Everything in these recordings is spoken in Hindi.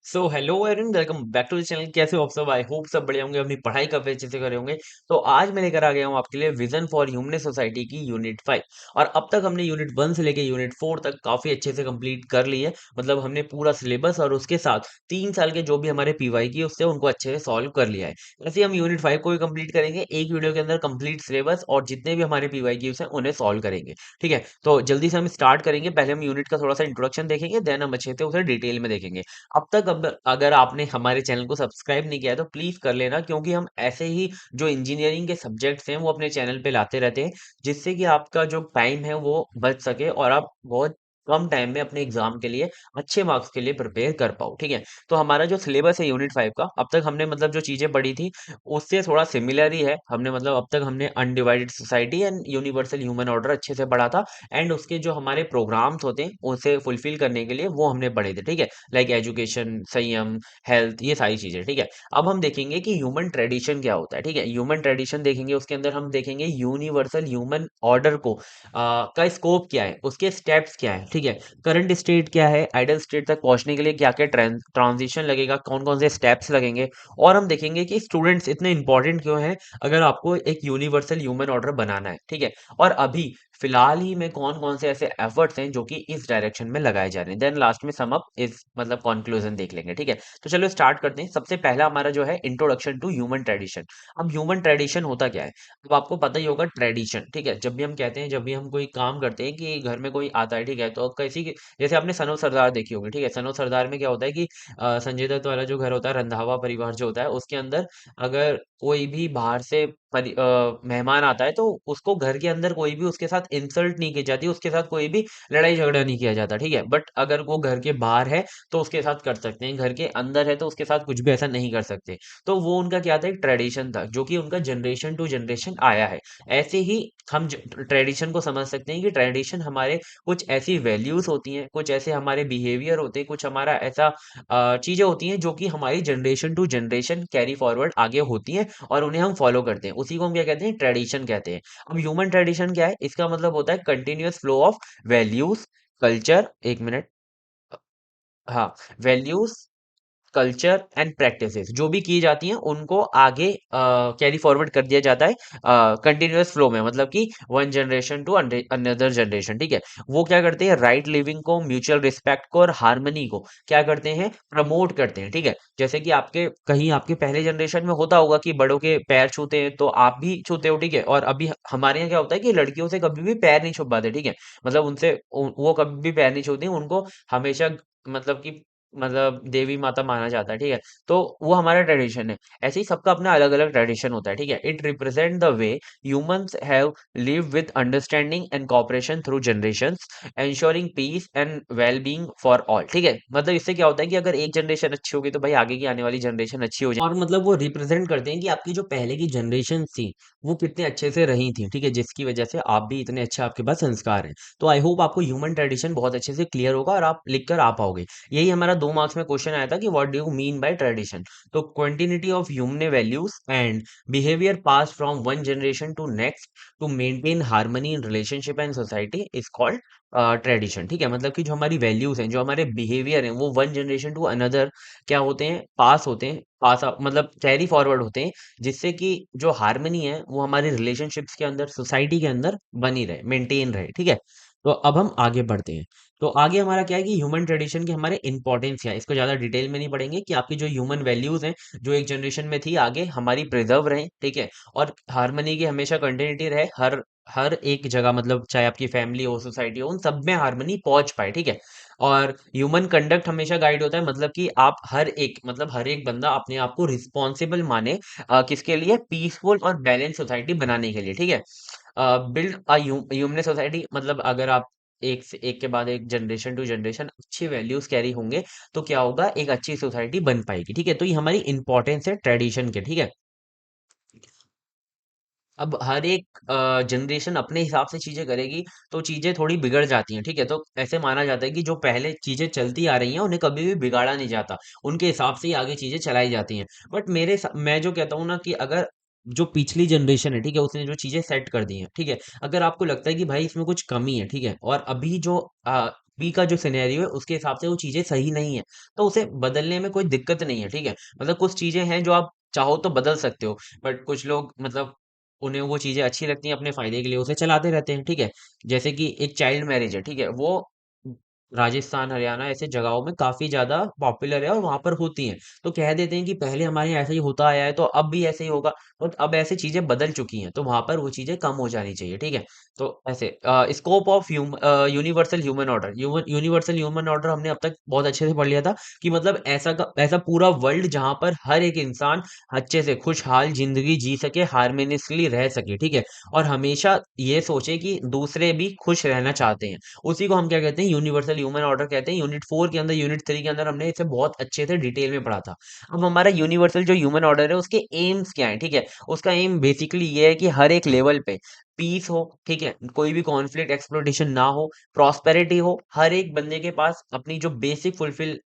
So hello everyone, welcome back to the channel. कैसे हो आप सब? आई होप सब बढ़िया होंगे, अपनी पढ़ाई काफी अच्छे से करे होंगे। तो आज मैं लेकर आ गया हूँ आपके लिए विजन फॉर ह्यूमन सोसाइटी की यूनिट 5। और अब तक हमने यूनिट 1 से लेके यूनिट 4 तक काफी अच्छे से कंप्लीट कर ली है। मतलब हमने पूरा सिलेबस और उसके साथ 3 साल के जो भी हमारे पीवाई की उससे उनको अच्छे से सॉल्व कर लिया है। ऐसे ही हम यूनिट 5 को भी कंप्लीट करेंगे, एक वीडियो के अंदर कंप्लीट सिलेबस और जितने भी हमारे पीवाई की हैं उन्हें सॉल्व करेंगे। ठीक है, तो जल्दी से हम स्टार्ट करेंगे। पहले हम यूनिट का थोड़ा सा इंट्रोडक्शन देखेंगे, देन हम अच्छे से उसे डिटेल में देखेंगे। अब तक अब अगर आपने हमारे चैनल को सब्सक्राइब नहीं किया है तो प्लीज कर लेना, क्योंकि हम ऐसे ही जो इंजीनियरिंग के सब्जेक्ट्स हैं वो अपने चैनल पे लाते रहते हैं, जिससे कि आपका जो टाइम है वो बच सके और आप बहुत कम टाइम में अपने एग्जाम के लिए अच्छे मार्क्स के लिए प्रिपेयर कर पाओ। ठीक है, तो हमारा जो सिलेबस है यूनिट 5 का, अब तक हमने मतलब जो चीजें पढ़ी थी उससे थोड़ा सिमिलर ही है। हमने मतलब अब तक हमने undivided society and universal human order अच्छे से पढ़ा था, एंड उसके जो हमारे प्रोग्राम्स होते हैं उसे फुलफिल करने के लिए वो हमने पढ़े थे। ठीक है, लाइक एजुकेशन, संयम, हेल्थ, ये सारी चीजें। ठीक है, अब हम देखेंगे कि ह्यूमन ट्रेडिशन क्या होता है। ठीक है, ह्यूमन ट्रेडिशन देखेंगे, उसके अंदर हम देखेंगे यूनिवर्सल ह्यूमन ऑर्डर को का स्कोप क्या है, उसके स्टेप्स क्या है। ठीक है, करंट स्टेट क्या है, आइडल स्टेट तक पहुंचने के लिए क्या क्या ट्रांजिशन लगेगा, कौन कौन से स्टेप्स लगेंगे। और हम देखेंगे कि स्टूडेंट्स इतने इंपॉर्टेंट क्यों हैं अगर आपको एक यूनिवर्सल ह्यूमन ऑर्डर बनाना है। ठीक है, और अभी फिलहाल ही में कौन कौन से ऐसे एफर्ट्स हैं जो कि इस डायरेक्शन में लगाए जा रहे हैं। देन लास्ट में सम अप इस मतलब कंक्लूजन देख लेंगे। ठीक है, तो चलो स्टार्ट करते हैं। सबसे पहला हमारा जो है इंट्रोडक्शन टू ह्यूमन ट्रेडिशन। अब ह्यूमन ट्रेडिशन होता क्या है? अब आपको पता ही होगा ट्रेडिशन। ठीक है, जब भी हम कहते हैं, जब भी हम कोई काम करते हैं कि घर में कोई आता है, ठीक है, तो कैसी जैसे आपने सन ऑफ सरदार देखी होगी। ठीक है, सन ऑफ सरदार में क्या होता है कि संजय दत्त वाला जो घर होता है, रंधावा परिवार जो होता है, उसके अंदर अगर कोई भी बाहर से मेहमान आता है तो उसको घर के अंदर कोई भी उसके साथ इंसल्ट नहीं की जाती, उसके साथ कोई भी लड़ाई झगड़ा नहीं किया जाता। ठीक है, बट अगर वो घर के बाहर है तो उसके साथ कर सकते हैं, घर के अंदर है तो उसके साथ कुछ भी ऐसा नहीं कर सकते। तो वो उनका क्या था, एक ट्रेडिशन था जो कि उनका जनरेशन टू जनरेशन आया है। ऐसे ही हम ट्रेडिशन को समझ सकते हैं कि ट्रेडिशन हमारे कुछ ऐसी वैल्यूज होती हैं, कुछ ऐसे हमारे बिहेवियर होते हैं, कुछ हमारा ऐसा चीजें होती हैं जो कि हमारी generation to generation carry forward आगे होती हैं और उन्हें हम फॉलो करते हैं। उसी को हम क्या कहते हैं, ट्रेडिशन कहते हैं। अब ह्यूमन ट्रेडिशन क्या है? इसका मतलब होता है continuous flow of values, culture, एक मिनट, हाँ, वैल्यूज, कल्चर एंड प्रैक्टिसेस जो भी की जाती हैं उनको आगे कैरी फॉरवर्ड कर दिया जाता है कंटिन्यूअस फ्लो में, मतलब कि one generation to another generation. ठीक है, वो क्या करते हैं, राइट लिविंग को, म्यूचुअल रिस्पेक्ट को और हार्मनी को क्या करते हैं, प्रमोट करते हैं। ठीक है, जैसे कि आपके कहीं आपके पहले जनरेशन में होता होगा कि बड़ों के पैर छूते हैं तो आप भी छूते हो। ठीक है, और अभी हमारे यहाँ क्या होता है कि लड़कियों से कभी भी पैर नहीं छुपाते। ठीक है, मतलब उनसे वो कभी भी पैर नहीं छूती, उनको हमेशा मतलब कि मतलब देवी माता माना जाता है। ठीक है, तो वो हमारा ट्रेडिशन है। ऐसे ही सबका अपना अलग अलग ट्रेडिशन होता है। ठीक है, it represent the way humans have live with understanding and cooperation through generations, ensuring peace and well being for all. ठीक है, मतलब इससे क्या होता है कि अगर एक जनरेशन अच्छी होगी तो भाई आगे की आने वाली जनरेशन अच्छी हो जाए। और मतलब वो रिप्रेजेंट करते हैं कि आपकी जो पहले की जनरेशन थी वो कितने अच्छे से रही थी। ठीक है, जिसकी वजह से आप भी इतने अच्छे, आपके पास संस्कार हैं। तो आई होप आपको ह्यूमन ट्रेडिशन बहुत अच्छे से क्लियर होगा और आप लिख कर आ पाओगे। यही हमारा 2 मार्क्स में क्वेश्चन आया था कि what do you mean by tradition. तो quantity of human values and behaviour pass from one generation to next to maintain harmony in relationship and society is called tradition. ठीक है, मतलब कि जो हमारी वैल्यूज हैं, जो हमारे बिहेवियर हैं, वो वन जनरेशन टू अनदर क्या होते हैं, पास होते हैं, मतलब कैरी फॉरवर्ड होते हैं, जिससे कि जो हार्मनी है वो हमारे रिलेशनशिप्स के अंदर, सोसाइटी के अंदर बनी रहे, मेंटेन रहे। ठीक है, तो अब हम आगे बढ़ते हैं। तो आगे हमारा क्या है कि ह्यूमन ट्रेडिशन के हमारे इंपॉर्टेंस क्या है, इसको ज्यादा डिटेल में नहीं पढ़ेंगे कि आपकी जो ह्यूमन वैल्यूज हैं जो एक जनरेशन में थी आगे हमारी प्रिजर्व रहे। ठीक है, और हार्मनी की हमेशा कंटिन्यूटी रहे, हर हर एक जगह, मतलब चाहे आपकी फैमिली हो, सोसाइटी हो, उन सब में हार्मनी पहुंच पाए। ठीक है, और ह्यूमन कंडक्ट हमेशा गाइड होता है, मतलब कि आप हर एक, मतलब हर एक बंदा अपने आप को रिस्पॉन्सिबल माने किसके लिए, पीसफुल और बैलेंस सोसाइटी बनाने के लिए। ठीक है, बिल्ड अ ह्यूमन सोसाइटी, मतलब अगर आप एक से एक के बाद एक, जनरेशन टू जनरेशन अच्छी वैल्यूज कैरी होंगे तो क्या होगा, एक अच्छी सोसाइटी बन पाएगी। ठीक है, तो ये हमारी इंपॉर्टेंस है ट्रेडिशन के। ठीक है, अब हर एक जनरेशन अपने हिसाब से चीजें करेगी तो चीजें थोड़ी बिगड़ जाती हैं। ठीक है, तो ऐसे माना जाता है कि जो पहले चीजें चलती आ रही हैं उन्हें कभी भी बिगाड़ा नहीं जाता, उनके हिसाब से ही आगे चीजें चलाई जाती हैं। बट मैं जो कहता हूँ ना कि अगर जो पिछली जनरेशन है, ठीक है, उसने जो चीजें सेट कर दी हैं, ठीक है, अगर आपको लगता है कि भाई इसमें कुछ कमी है, ठीक है, और अभी जो अभी का जो सिनेरियो है उसके हिसाब से वो चीजें सही नहीं है, तो उसे बदलने में कोई दिक्कत नहीं है, ठीक है। मतलब कुछ चीजें हैं जो आप चाहो तो बदल सकते हो, बट कुछ लोग मतलब उन्हें वो चीजें अच्छी लगती हैं अपने फायदे के लिए उसे चलाते रहते हैं, ठीक है। जैसे कि एक चाइल्ड मैरिज है, ठीक है, वो राजस्थान हरियाणा ऐसे जगहों में काफी ज्यादा पॉपुलर है और वहां पर होती हैं। तो कह देते हैं कि पहले हमारे यहाँ ऐसा ही होता आया है तो अब भी ऐसे ही होगा, और अब ऐसे चीजें बदल चुकी हैं तो वहां पर वो चीजें कम हो जानी चाहिए, ठीक है। तो ऐसे scope of universal human order, universal human order हमने अब तक बहुत अच्छे से पढ़ लिया था कि मतलब ऐसा पूरा वर्ल्ड जहां पर हर एक इंसान अच्छे से खुशहाल जिंदगी जी सके, हारमोनियसली रह सके, ठीक है। और हमेशा ये सोचे कि दूसरे भी खुश रहना चाहते हैं, उसी को हम क्या कहते हैं, यूनिवर्सल ह्यूमन ऑर्डर कहते हैं। यूनिट 4 के अंदर, यूनिट 3 के अंदर हमने इसे बहुत अच्छे से डिटेल में पढ़ा था। अब हमारा यूनिवर्सल जो ह्यूमन ऑर्डर है उसके एम्स क्या है, ठीक है। उसका एम बेसिकली ये है कि हर एक लेवल पे पीस हो, ठीक है, कोई भी कॉन्फ्लिक्ट एक्सप्लोइटेशन ना हो, प्रॉस्पेरिटी हो, हर एक बंदे के पास अपनी जो बेसिक फुलफिल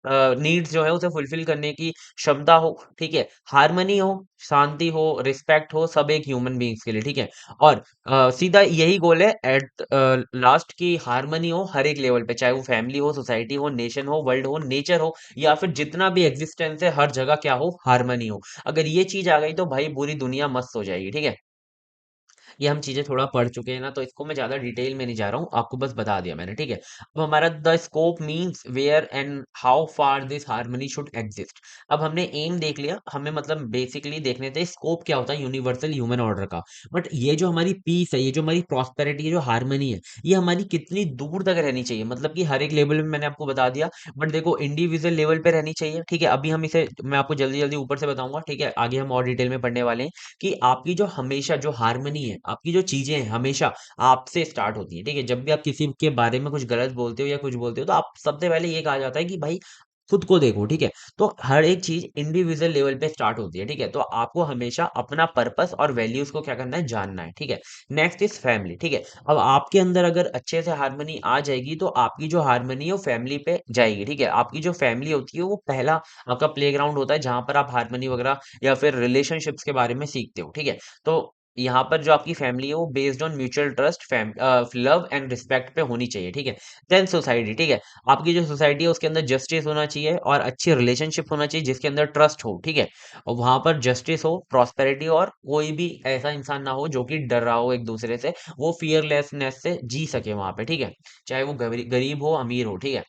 नीड्स जो है उसे फुलफिल करने की क्षमता हो, ठीक है, हार्मनी हो, शांति हो, रिस्पेक्ट हो, सब एक ह्यूमन बीइंग्स के लिए, ठीक है। और सीधा यही गोल है एट लास्ट की हार्मनी हो हर एक लेवल पे, चाहे वो फैमिली हो, सोसाइटी हो, नेशन हो, वर्ल्ड हो, नेचर हो, या फिर जितना भी एग्जिस्टेंस है हर जगह क्या हो, हार्मनी हो। अगर ये चीज आ गई तो भाई पूरी दुनिया मस्त हो जाएगी, ठीक है। ये हम चीजें थोड़ा पढ़ चुके हैं ना, तो इसको मैं ज्यादा डिटेल में नहीं जा रहा हूँ, आपको बस बता दिया मैंने, ठीक है। अब हमारा the scope means where and how far this harmony should exist. अब हमने एम देख लिया, हमें मतलब बेसिकली देखने थे स्कोप क्या होता है यूनिवर्सल ह्यूमन ऑर्डर का। बट ये जो हमारी पीस है, ये जो हमारी प्रॉस्पेरिटी है, जो हार्मनी है, ये हमारी कितनी दूर तक रहनी चाहिए, मतलब कि हर एक लेवल में मैंने आपको बता दिया। बट देखो इंडिविजुअल लेवल पे रहनी चाहिए, ठीक है। अभी हम इसे मैं आपको जल्दी जल्दी ऊपर से बताऊंगा, ठीक है, आगे हम और डिटेल में पढ़ने वाले हैं कि आपकी जो हमेशा जो हार्मनी है, आपकी जो चीजें हैं हमेशा आपसे स्टार्ट होती हैं, ठीक है। जब भी आप किसी के बारे में कुछ गलत बोलते हो या कुछ बोलते हो तो आप सबसे पहले ये कहा जाता है कि भाई खुद को देखो, ठीक है। तो हर एक चीज इंडिविजुअल लेवल पे स्टार्ट होती है, ठीक है। तो आपको हमेशा अपना पर्पस और वैल्यूज को क्या करना है, जानना है, ठीक है। नेक्स्ट इज फैमिली, ठीक है। अब आपके अंदर अगर अच्छे से हार्मनी आ जाएगी तो आपकी जो हार्मनी है वो फैमिली पे जाएगी, ठीक है। आपकी जो फैमिली होती है वो पहला आपका प्लेग्राउंड होता है जहां पर आप हार्मनी वगैरह या फिर रिलेशनशिप्स के बारे में सीखते हो, ठीक है। तो यहाँ पर जो आपकी फैमिली है वो based on mutual trust, love and respect पे होनी चाहिए, ठीक है। देन सोसाइटी, ठीक है। आपकी जो सोसाइटी है उसके अंदर जस्टिस होना चाहिए और अच्छी रिलेशनशिप होना चाहिए जिसके अंदर ट्रस्ट हो, ठीक है। और वहां पर जस्टिस हो, प्रॉस्पेरिटी, और कोई भी ऐसा इंसान ना हो जो कि डर रहा हो एक दूसरे से, वो फियरलेसनेस से जी सके वहां पे, ठीक है। चाहे वो गरीब हो अमीर हो, ठीक है।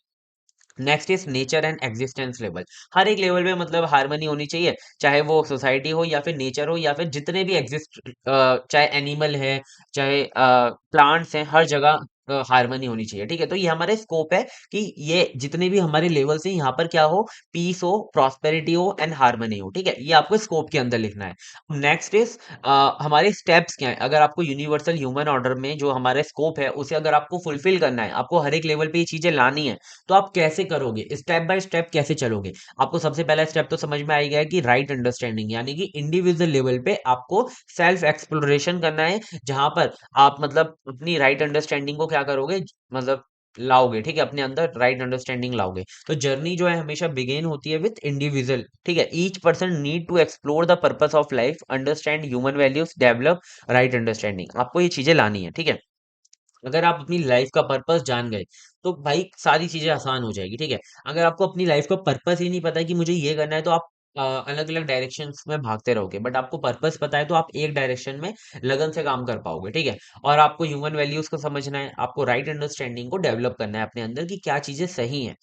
Next is nature and existence level. हर एक लेवल पे मतलब हार्मनी होनी चाहिए, चाहे वो सोसाइटी हो या फिर नेचर हो या फिर जितने भी एग्जिस्ट, चाहे एनिमल है, चाहे प्लांट्स हैं, हर जगह हार्मनी होनी चाहिए, ठीक है। तो ये हमारे स्कोप है कि ये जितने भी हमारे लेवल्स हैं यहाँ पर क्या हो, पीस हो, प्रॉस्पेरिटी हो एंड हार्मनी हो, ठीक है। ये आपको स्कोप के अंदर लिखना है। नेक्स्ट इज हमारे स्टेप्स क्या है, अगर आपको यूनिवर्सल ह्यूमन ऑर्डर में जो हमारे स्कोप है उसे अगर आपको फुलफिल करना है, आपको हर एक लेवल पे ये चीजें लानी है, तो आप कैसे करोगे, स्टेप बाय स्टेप कैसे चलोगे। आपको सबसे पहला स्टेप तो समझ में आ ही गया है कि राइट अंडरस्टैंडिंग, यानी कि इंडिविजुअल लेवल पे आपको सेल्फ एक्सप्लोरेशन करना है, जहां पर आप मतलब अपनी राइट अंडरस्टैंडिंग को क्या करोगे, मतलब लाओगे, ठीक है, अपने अंदर राइट अंडरस्टैंडिंग लाओगे। तो जर्नी जो है हमेशा बिगेन होती है विथ इंडिविजुअल, ठीक है। Each person need to explore the purpose of life, understand human values, develop right understanding, आपको ये चीजें लानी है, ठीक है। अगर आप अपनी लाइफ का पर्पस जान गए तो भाई सारी चीजें आसान हो जाएगी, ठीक है। अगर आपको अपनी लाइफ का पर्पस ही नहीं पता है कि मुझे ये करना है तो आप अलग अलग डायरेक्शंस में भागते रहोगे, बट आपको पर्पस पता है तो आप एक डायरेक्शन में लगन से काम कर पाओगे, ठीक है। और आपको ह्यूमन वैल्यूज को समझना है, आपको राइट अंडरस्टैंडिंग को डेवलप करना है अपने अंदर कि क्या चीजें सही हैं,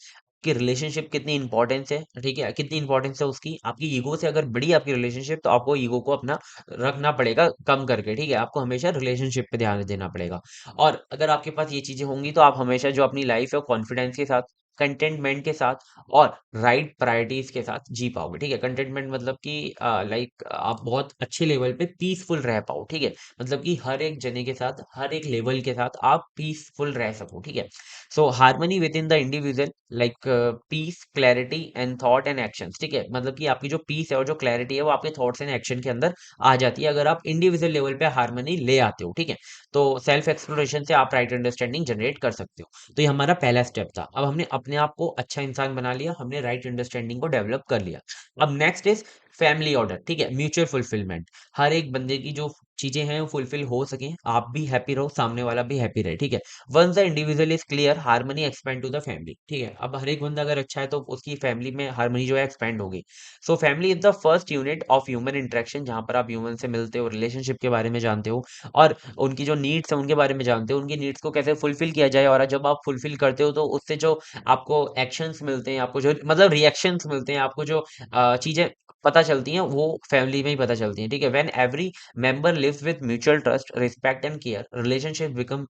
कि रिलेशनशिप कितनी इंपॉर्टेंस है, ठीक है, कितनी इंपॉर्टेंस है उसकी। आपकी ईगो से अगर बड़ी आपकी रिलेशनशिप तो आपको ईगो को अपना रखना पड़ेगा कम करके, ठीक है। आपको हमेशा रिलेशनशिप पे ध्यान देना पड़ेगा। और अगर आपके पास ये चीजें होंगी तो आप हमेशा जो अपनी लाइफ है कॉन्फिडेंस के साथ, कंटेनमेंट के साथ और राइट प्रायोरिटीज के साथ जी पाओगे, ठीक है। कंटेनमेंट मतलब कि लाइक आप बहुत अच्छे लेवल पे पीसफुल रह पाओ, ठीक है। मतलब कि हर एक जने के साथ, हर एक लेवल के साथ आप पीसफुल रह सको, ठीक है। So harmony within the individual, like peace, clarity and thought and actions, ठीक है। मतलब कि आपकी जो पीस है और जो क्लैरिटी है वो आपके थॉट्स एंड एक्शन के अंदर आ जाती है अगर आप इंडिविजुअल लेवल पे हार्मनी ले आते हो, ठीक है। तो सेल्फ एक्सप्लोरेशन से आप राइट अंडरस्टैंडिंग जनरेट कर सकते हो। तो ये हमारा पहला स्टेप था। अब हमने अपने आप को अच्छा इंसान बना लिया, हमने राइट अंडरस्टैंडिंग को डेवलप कर लिया। अब नेक्स्ट इज फैमिली ऑर्डर, ठीक है, म्यूचुअल फुलफिलमेंट। हर एक बंदे की जो चीजें हैं वो फुलफिल हो सके, आप भी हैप्पी रहो, सामने वाला भी हैप्पी रहे, ठीक है। Once the individual is clear, harmony expand to the family, ठीक है। अब हर एक बंदा अगर अच्छा है तो उसकी फैमिली में हार्मनी जो है एक्सपेंड होगी। So family is the first unit of human interaction, जहां पर आप ह्यूमन से मिलते हो, रिलेशनशिप के बारे में जानते हो, और उनकी जो नीड्स है उनके बारे में जानते हो, उनकी नीड्स को कैसे फुलफिल किया जाए। और जब आप फुलफिल करते हो तो उससे जो आपको एक्शंस मिलते हैं, आपको जो मतलब रिएक्शंस मिलते हैं, आपको जो चीजें पता चलती हैं, वो फैमिली में ही पता चलती हैं, ठीक है। When every member lives with mutual trust, respect and care, relationship become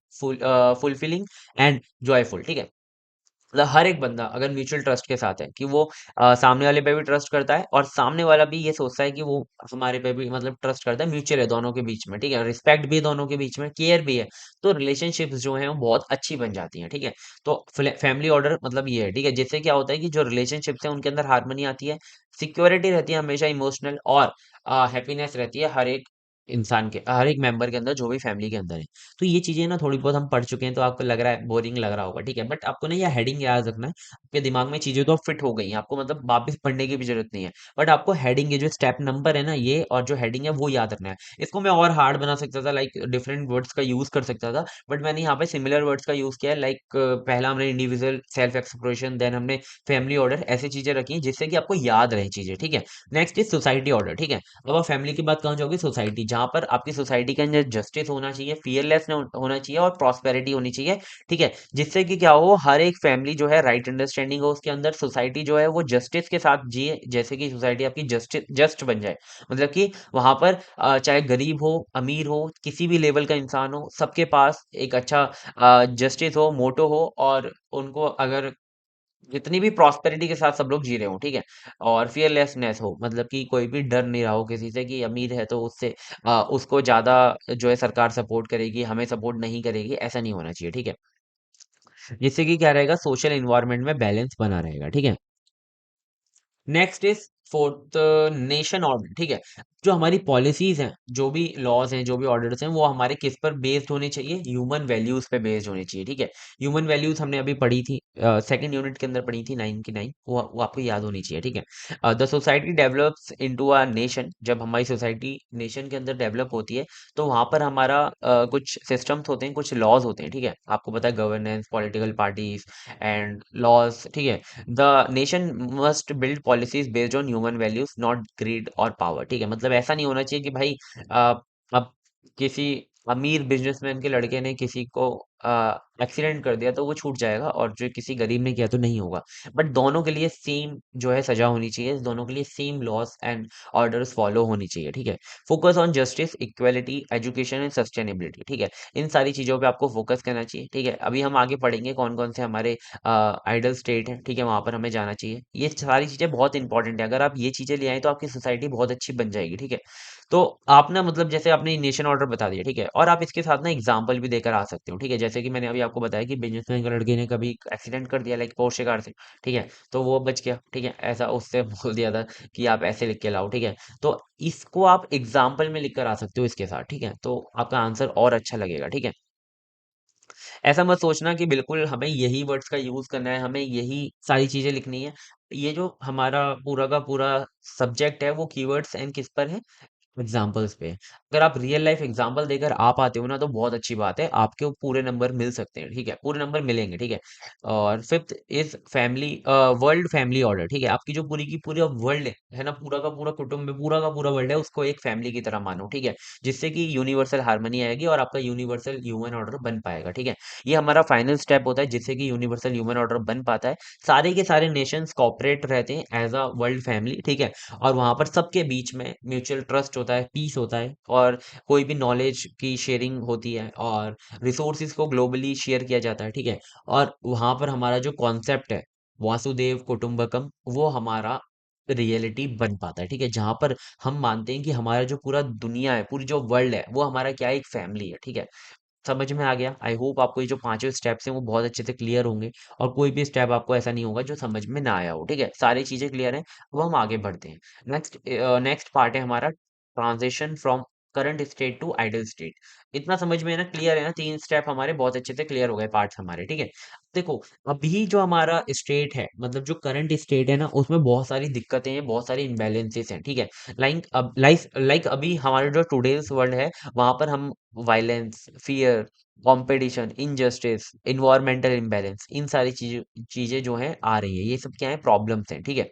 fulfilling and joyful, ठीक है। मतलब हर एक बंदा अगर म्यूचुअल ट्रस्ट के साथ है कि वो सामने वाले पे भी ट्रस्ट करता है, और सामने वाला भी ये सोचता है कि वो हमारे पे भी मतलब ट्रस्ट करता है, म्यूचुअल है दोनों के बीच में, ठीक है। रिस्पेक्ट भी है दोनों के बीच में, केयर भी है, तो रिलेशनशिप्स जो हैं वो बहुत अच्छी बन जाती हैं, ठीक है। तो फैमिली ऑर्डर मतलब ये है, ठीक है, जिससे क्या होता है कि जो रिलेशनशिप्स हैं उनके अंदर हार्मनी आती है, सिक्योरिटी रहती है हमेशा इमोशनल, और हैप्पीनेस रहती है हर एक इंसान के, हर एक मेंबर के अंदर, जो भी फैमिली के अंदर है। तो ये चीजें ना थोड़ी बहुत हम पढ़ चुके हैं, तो आपको लग रहा है बोरिंग लग रहा होगा, ठीक है, बट आपको ना ये हेडिंग याद रखना है। आपके दिमाग में चीजें तो फिट हो गई हैं, आपको मतलब वापस पढ़ने की भी जरूरत नहीं है, बट आपको हेडिंग, ये जो स्टेप नंबर है ना ये, और जो हेडिंग है वो याद रखना है। इसको मैं और हार्ड बना सकता था, लाइक डिफरेंट वर्ड्स का यूज कर सकता था, बट मैंने यहाँ पे सिमिलर वर्ड्स का यूज किया है, लाइक पहला हमने इंडिविजुअल सेल्फ एक्सप्लोरेशन, देन हमने फैमिली ऑर्डर, ऐसी चीजें रखी हैं जिससे कि आपको याद रहे चीजें, ठीक है। नेक्स्ट इज सोसाइटी ऑर्डर, ठीक है। अब आप फैमिली की बात कहाँ जाओगे, सोसाइटी, जहां पर आपकी सोसाइटी के अंदर जस्टिस होना चाहिए, फियरलेस होना चाहिए, और प्रॉस्पेरिटी होनी चाहिए, ठीक है। जिससे कि क्या हो, हर एक फैमिली जो है राइट अंडरस्टैंडिंग हो उसके अंदर, सोसाइटी जो है वो जस्टिस के साथ जिए, जैसे कि सोसाइटी आपकी जस्ट बन जाए। मतलब कि वहां पर चाहे गरीब हो, अमीर हो, किसी भी लेवल का इंसान हो, सबके पास एक अच्छा जस्टिस हो, मोटो हो, और उनको अगर जितनी भी प्रॉस्पेरिटी के साथ सब लोग जी रहे हो, ठीक है। और फियरलेसनेस हो, मतलब कि कोई भी डर नहीं रहा हो किसी से, कि अमीर है तो उससे उसको ज्यादा जो है सरकार सपोर्ट करेगी, हमें सपोर्ट नहीं करेगी, ऐसा नहीं होना चाहिए, ठीक है। जिससे कि क्या रहेगा, सोशल इन्वायरमेंट में बैलेंस बना रहेगा, ठीक है। Next is fourth, nation order, ठीक है। जो हमारी पॉलिसीज हैं, जो भी लॉज हैं, जो भी ऑर्डर्स हैं, वो हमारे किस पर बेस्ड होने चाहिए, ह्यूमन वैल्यूज पे बेस्ड होने चाहिए, ठीक है। ह्यूमन वैल्यूज हमने अभी पढ़ी थी, सेकंड यूनिट के अंदर पढ़ी थी, 9 की 9, वो आपको याद होनी चाहिए, ठीक है। The society develops into a nation, जब हमारी सोसाइटी नेशन के अंदर डेवलप होती है, तो वहां पर हमारा कुछ सिस्टम्स होते हैं, कुछ लॉज होते हैं, ठीक है। आपको पता है governance, political parties and laws, ठीक है। The nation must build policies based on human values, not greed और पावर, ठीक है। मतलब ऐसा नहीं होना चाहिए कि भाई अ, अब किसी अमीर बिजनेसमैन के लड़के ने किसी को एक्सीडेंट कर दिया तो वो छूट जाएगा, और जो किसी गरीब ने किया तो नहीं होगा। बट दोनों के लिए सेम जो है सजा होनी चाहिए, दोनों के लिए same loss and orders follow होनी चाहिए, ठीक है। Focus on justice, equality, education and sustainability, ठीक है। इन सारी चीजों पे आपको फोकस करना चाहिए, ठीक है। अभी हम आगे पढ़ेंगे कौन कौन से हमारे आइडल स्टेट है, ठीक है, वहां पर हमें जाना चाहिए। ये सारी चीजें बहुत इंपॉर्टेंट है, अगर आप ये चीजें ले आए तो आपकी सोसाइटी बहुत अच्छी बन जाएगी, ठीक है। तो आप ना मतलब जैसे आपने नेशन ऑर्डर बता दिया, ठीक है, और आप इसके साथ ना एग्जाम्पल भी देकर आ सकते हो, ठीक है। जैसे कि मैंने अभी आपको बताया कि बिजनेसमैन के लड़के ने कभी एक्सीडेंट कर दिया, लाइक पोर्शे कार से, ठीक है, तो वो बच गया, ठीक है, ऐसा उससे बोल दिया था कि आप ऐसे लिख के लाओ, ठीक है। तो इसको आप एग्जाम्पल में लिख कर आ सकते हो इसके साथ, ठीक है, तो आपका आंसर और अच्छा लगेगा, ठीक है। ऐसा मत सोचना कि बिल्कुल हमें यही वर्ड्स का यूज करना है, हमें यही सारी चीजें लिखनी है। ये जो हमारा पूरा का पूरा सब्जेक्ट है वो कीवर्ड्स एंड किस पर है, एग्जाम्पल्स पे। अगर आप रियल लाइफ एग्जाम्पल देकर आ पाते हो ना तो बहुत अच्छी बात है, आपके पूरे नंबर मिल सकते हैं, ठीक है, पूरे नंबर मिलेंगे, ठीक है। और fifth is family, world family order, ठीक है। आपकी जो पूरी की पूरा वर्ल्ड है ना, पूरा का पूरा कुटुंब है, पूरा का पूरा वर्ल्ड है, उसको एक फैमिली की तरह मानो, ठीक है। जिससे कि यूनिवर्सल हार्मनी आएगी और आपका यूनिवर्सल ह्यूमन ऑर्डर बन पाएगा, ठीक है। ये हमारा फाइनल स्टेप होता है जिससे कि यूनिवर्सल ह्यूमन ऑर्डर बन पाता है। सारे के सारे नेशंस कॉपरेट रहते हैं एज अ वर्ल्ड फैमिली, ठीक है। और वहां पर सबके बीच में म्यूचुअल ट्रस्ट होता है, पीस होता है, और कोई भी नॉलेज की शेयरिंग होती है, और रिसोर्सिस को ग्लोबली शेयर किया जाता है, ठीक है। और वहां पर हमारा जो कॉन्सेप्ट है वासुदेव कुटुंबकम, वो हमारा रियलिटी बन पाता है, ठीक है। जहां पर हम मानते हैं कि हमारा जो पूरा दुनिया है, पूरी जो वर्ल्ड है, वो हमारा क्या है, एक फैमिली है, ठीक है। समझ में आ गया, आई होप आपको ये जो पांचों स्टेप्स हैं वो बहुत अच्छे से क्लियर होंगे, और कोई भी स्टेप आपको ऐसा नहीं होगा जो समझ में ना आया हो, ठीक है। सारी चीजें क्लियर हैं, अब हम आगे बढ़ते हैं। नेक्स्ट नेक्स्ट पार्ट है हमारा transition from current state to ideal state. इतना समझ में है ना, क्लियर है ना, 3 स्टेप हमारे बहुत अच्छे से क्लियर हो गए, पार्ट्स हमारे, ठीक है। देखो, अभी जो हमारा स्टेट है, मतलब जो करंट स्टेट है ना, उसमें बहुत सारी दिक्कतें हैं, बहुत सारी इम्बैलेंसेस हैं, ठीक है। लाइक अभी हमारे जो टुडेज वर्ल्ड है, वहां पर हम violence, fear, competition, injustice, environmental imbalance, इन सारी चीजें जो हैं आ रही है, ये सब क्या है, प्रॉब्लम्स हैं, ठीक है।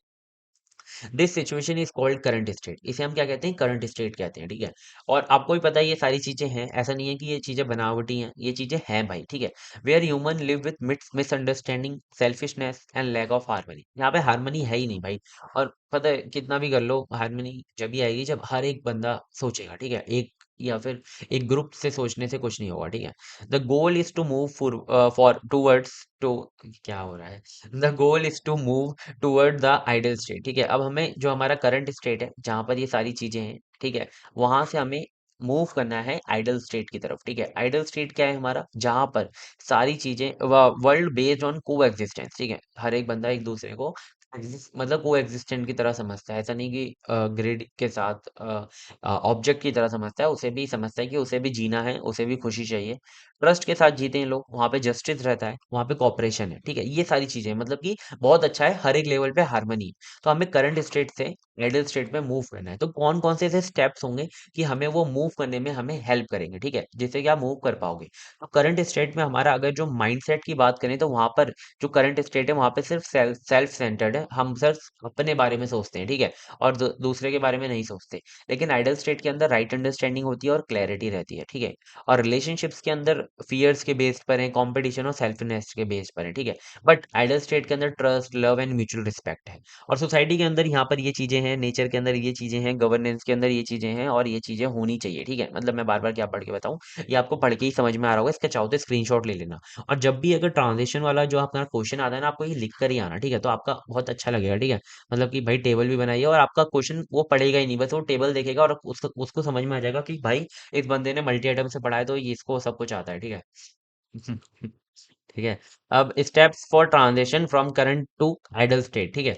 This situation is called current state, इसे हम क्या कहते हैं, करंट स्टेट कहते हैं, ठीक है। और आपको भी पता है ये सारी चीजें हैं, ऐसा नहीं है कि ये चीजें बनावटी हैं, ये चीजें हैं भाई, ठीक है। Where human live with misunderstanding, selfishness and lack of harmony, यहाँ पे हार्मनी है ही नहीं भाई। और पता है कितना भी कर लो, हार्मनी जब भी आएगी जब हर एक बंदा सोचेगा, ठीक है, एक या फिर एक ग्रुप से सोचने से कुछ नहीं होगा, ठीक है। The goal is to move for towards to, क्या हो रहा है, the goal is to move toward the ideal state, ठीक है। अब हमें जो हमारा करंट स्टेट है, जहां पर ये सारी चीजें हैं, ठीक है, वहां से हमें मूव करना है आइडल स्टेट की तरफ, ठीक है। आइडल स्टेट क्या है हमारा, जहां पर सारी चीजें, वर्ल्ड बेस्ड ऑन को एग्जिस्टेंस, ठीक है। हर एक बंदा एक दूसरे को मतलब को एग्जिस्टेंट की तरह समझता है, ऐसा नहीं कि ग्रिड के साथ ऑब्जेक्ट की तरह समझता है, उसे भी समझता है कि उसे भी जीना है, उसे भी खुशी चाहिए। ट्रस्ट के साथ जीते हैं लोग, वहां पे जस्टिस रहता है, वहां पे कॉपरेशन है, ठीक है। ये सारी चीजें मतलब कि बहुत अच्छा है, हर एक लेवल पे हार्मनी। तो हमें करंट स्टेट से मिडिल स्टेट में मूव करना है, तो कौन कौन से ऐसे स्टेप्स होंगे कि हमें वो मूव करने में हमें हेल्प करेंगे, ठीक है, जिससे कि आप मूव कर पाओगे। तो करंट स्टेट में हमारा अगर जो माइंडसेट की बात करें, तो वहां पर जो करंट स्टेट है, वहां पे सिर्फ सेल्फ सेंटर्ड है, हम सिर्फ अपने बारे में सोचते हैं, ठीक है, और दूसरे के बारे में नहीं सोचते। लेकिन आइडल स्टेट के अंदर राइट अंडरस्टैंडिंग होती है और क्लैरिटी रहती है, ठीक है। और रिलेशनशिप्स के अंदर फियर्स के बेस पर है, कंपटीशन और सेल्फनेस के बेस पर है, ठीक है। बट आइडल स्टेट के अंदर trust, love and mutual respect है। और सोसाइटी के अंदर यहाँ पर ये चीजें हैं, नेचर के अंदर ये चीजें हैं, गवर्नेंस के अंदर ये चीजें हैं, और ये चीजें होनी चाहिए, ठीक है। मतलब मैं बार बार क्या पढ़ के बताऊं, ये आपको पढ़ के ही समझ में आ रहा होगा, इसका चाहो तो स्क्रीनशॉट ले लेना। और जब भी अगर ट्रांजिशन वाला जो अपना क्वेश्चन आता है ना, आपको ये लिख कर ही आना, ठीक है, तो आपका बहुत अच्छा लगेगा, ठीक है। मतलब कि भाई टेबल भी बनाइए, और आपका क्वेश्चन वो पढ़ेगा ही नहीं, बस वो टेबल देखेगा, और उसको उसको समझ में आ जाएगा कि भाई इस बंदे ने मल्टी आइटम से पढ़ा है, तो ये इसको सब कुछ आता है, ठीक है। ठीक है। अब steps for transition from current to ideal state, ठीक है।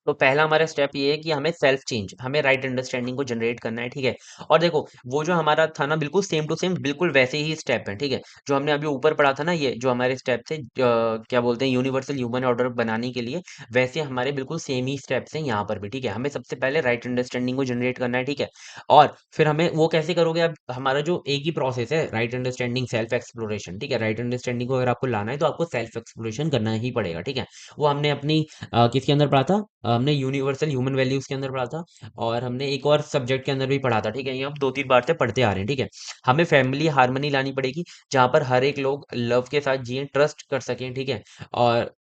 तो पहला हमारा स्टेप ये है कि हमें सेल्फ चेंज, हमें राइट अंडरस्टैंडिंग को जनरेट करना है, ठीक है। और देखो, वो जो हमारा था ना, बिल्कुल सेम टू सेम, बिल्कुल वैसे ही स्टेप है, ठीक है। जो हमने अभी ऊपर पढ़ा था ना, ये जो हमारे स्टेप थे, क्या बोलते हैं, यूनिवर्सल ह्यूमन ऑर्डर बनाने के लिए, वैसे हमारे बिल्कुल सेम ही स्टेप्स हैं यहाँ पर भी, ठीक है। हमें सबसे पहले राइट अंडरस्टैंडिंग को जनरेट करना है, ठीक है। और फिर हमें वो कैसे करोगे, अब हमारा जो एक ही प्रोसेस है, राइट अंडरस्टैंडिंग, सेल्फ एक्सप्लोरेशन, ठीक है। राइट अंडरस्टैंडिंग को अगर आपको लाना है, तो आपको सेल्फ एक्सप्लोरेशन करना ही पड़ेगा, ठीक है। वो हमने अपनी किसके अंदर पढ़ा था, हमने यूनिवर्सल ह्यूमन वैल्यूज के अंदर पढ़ा था, और हमने एक और सब्जेक्ट के अंदर भी पढ़ा था, ठीक है। ये हम 2-3 बार से पढ़ते आ रहे हैं, ठीक है। हमें फैमिली हार्मनी लानी पड़ेगी, जहां पर हर एक लोग लव के साथ जिए, ट्रस्ट कर सकें, ठीक है। और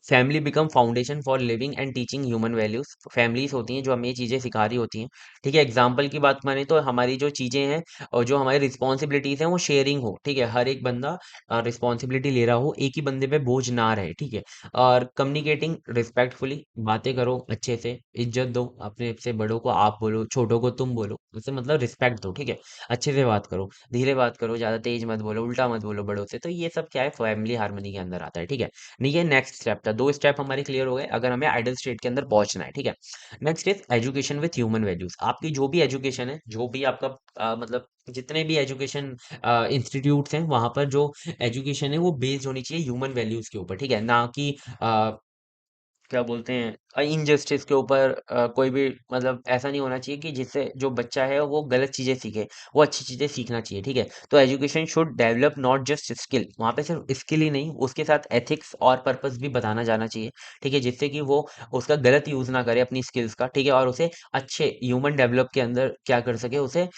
family become foundation for living and teaching human values, families होती हैं जो हमें ये चीज़ें सिखा रही होती हैं, ठीक है। एग्जाम्पल की बात माने तो हमारी जो चीज़ें हैं और जो हमारी रिस्पॉन्सिबिलिटीज हैं, वो शेयरिंग हो, ठीक है। हर एक बंदा रिस्पॉन्सिबिलिटी ले रहा हो, एक ही बंदे पे बोझ ना रहे, ठीक है। और कम्युनिकेटिंग रिस्पेक्टफुली, बातें करो अच्छे से, इज्जत दो, अपने से बड़ों को आप बोलो, छोटों को तुम बोलो, उससे मतलब रिस्पेक्ट दो, ठीक है। अच्छे से बात करो, धीरे बात करो, ज़्यादा तेज मत बोलो, उल्टा मत बोलो बड़ों से, तो ये सब क्या है, फैमिली हार्मनी के अंदर आता है, ठीक है। नहीं, ये नेक्स्ट स्टेप था, 2 स्टेप हमारे क्लियर हो गए, अगर हमें आइडल स्टेट के अंदर पहुंचना है, ठीक है। Next is education with human values. आपकी जो भी एजुकेशन है, जो भी आपका मतलब जितने भी एजुकेशन इंस्टीट्यूट्स हैं, वहां पर जो एजुकेशन है, वो बेस्ड होनी चाहिए ह्यूमन वैल्यूज के ऊपर, ठीक है, ना कि क्या बोलते हैं, इनजस्टिस के ऊपर। कोई भी मतलब ऐसा नहीं होना चाहिए कि जिससे जो बच्चा है वो गलत चीजें सीखे, वो अच्छी चीजें सीखना चाहिए, ठीक है। तो education should develop not just skill, वहां पे सिर्फ स्किल ही नहीं, उसके साथ एथिक्स और पर्पस भी बताना जाना चाहिए, ठीक है, जिससे कि वो उसका गलत यूज ना करे अपनी स्किल्स का, ठीक है। और उसे अच्छे ह्यूमन डेवलप के अंदर क्या कर सके, उसे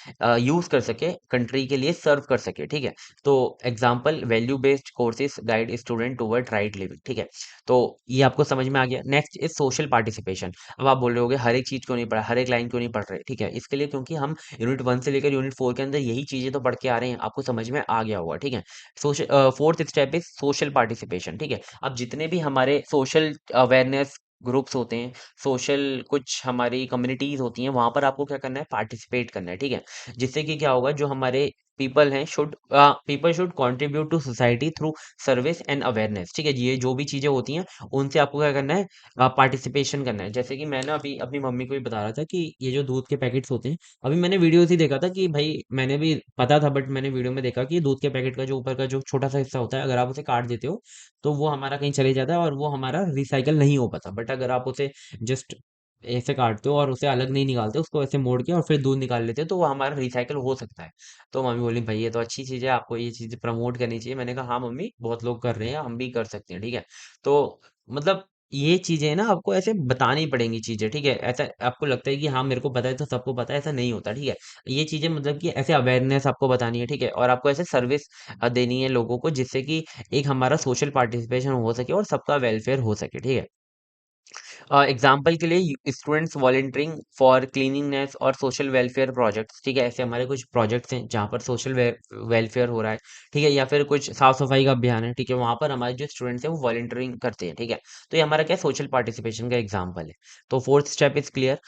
यूज कर सके, कंट्री के लिए सर्व कर सके, ठीक है। तो example, value based courses guide student toward right living, ठीक है। तो ये आपको समझ में आ गया। Next is social participation. अब आप बोल रहे होगे हर एक चीज क्यों नहीं पढ़ा, हर एक लाइन क्यों नहीं पढ़ रहे, ठीक है। इसके लिए क्योंकि हम यूनिट 1 से लेकर यूनिट 4 के अंदर यही चीजें तो पढ़ के आ रहे हैं, आपको समझ में आ गया होगा, ठीक है। Social fourth step is social participation, ठीक है। अब जितने भी हमारे सोशल अवेयरनेस ग्रुप्स होते हैं, सोशल कुछ हमारी कम्युनिटीज होती हैं, वहां पर आपको क्या करना है, पार्टिसिपेट करना है, ठीक है। जिससे कि क्या होगा, जो हमारे पीपल हैं should people should contribute to society through service and awareness. ठीक है, ये जो भी चीजें होती हैं उनसे आपको क्या करना है, पार्टिसिपेशन करना है। जैसे कि मैं ना अभी अपनी मम्मी को भी बता रहा था कि ये जो दूध के पैकेट्स होते हैं, अभी मैंने वीडियोस ही देखा था कि भाई, मैंने भी पता था बट मैंने वीडियो में देखा कि दूध के पैकेट का जो ऊपर का जो छोटा सा हिस्सा होता है, अगर आप उसे काट देते हो तो वो हमारा कहीं चले जाता है और वो हमारा रिसाइकल नहीं हो पाता। बट अगर आप उसे जस्ट ऐसे काटते हो और उसे अलग नहीं निकालते, उसको ऐसे मोड़ के और फिर दूध निकाल लेते हो, तो वो हमारा रिसाइकल हो सकता है। तो मम्मी बोली भाई ये तो अच्छी चीज़ है, आपको ये चीज़ प्रमोट करनी चाहिए। मैंने कहा हाँ मम्मी, बहुत लोग कर रहे हैं, हम भी कर सकते हैं। ठीक है, तो मतलब ये चीजें ना आपको ऐसे बतानी पड़ेंगी चीजें। ठीक है, ऐसा आपको लगता है कि हाँ मेरे को पता है तो सबको पता है, ऐसा नहीं होता। ठीक है, ये चीजें मतलब कि ऐसे अवेयरनेस आपको बतानी है। ठीक है, और आपको ऐसे सर्विस देनी है लोगों को, जिससे कि एक हमारा सोशल पार्टिसिपेशन हो सके और सबका वेलफेयर हो सके। ठीक है, एग्जाम्पल के लिए स्टूडेंट्स वॉलंटियरिंग फॉर क्लीनिंगनेस और सोशल वेलफेयर प्रोजेक्ट्स। ठीक है, ऐसे हमारे कुछ प्रोजेक्ट्स हैं जहाँ पर सोशल वेलफेयर हो रहा है। ठीक है, या फिर कुछ साफ सफाई का अभियान है। ठीक है, वहाँ पर हमारे जो स्टूडेंट्स हैं वो वॉलंटियरिंग करते हैं। ठीक है, तो ये हमारा क्या सोशल पार्टिसिपेशन का एग्जाम्पल है। तो fourth step is clear.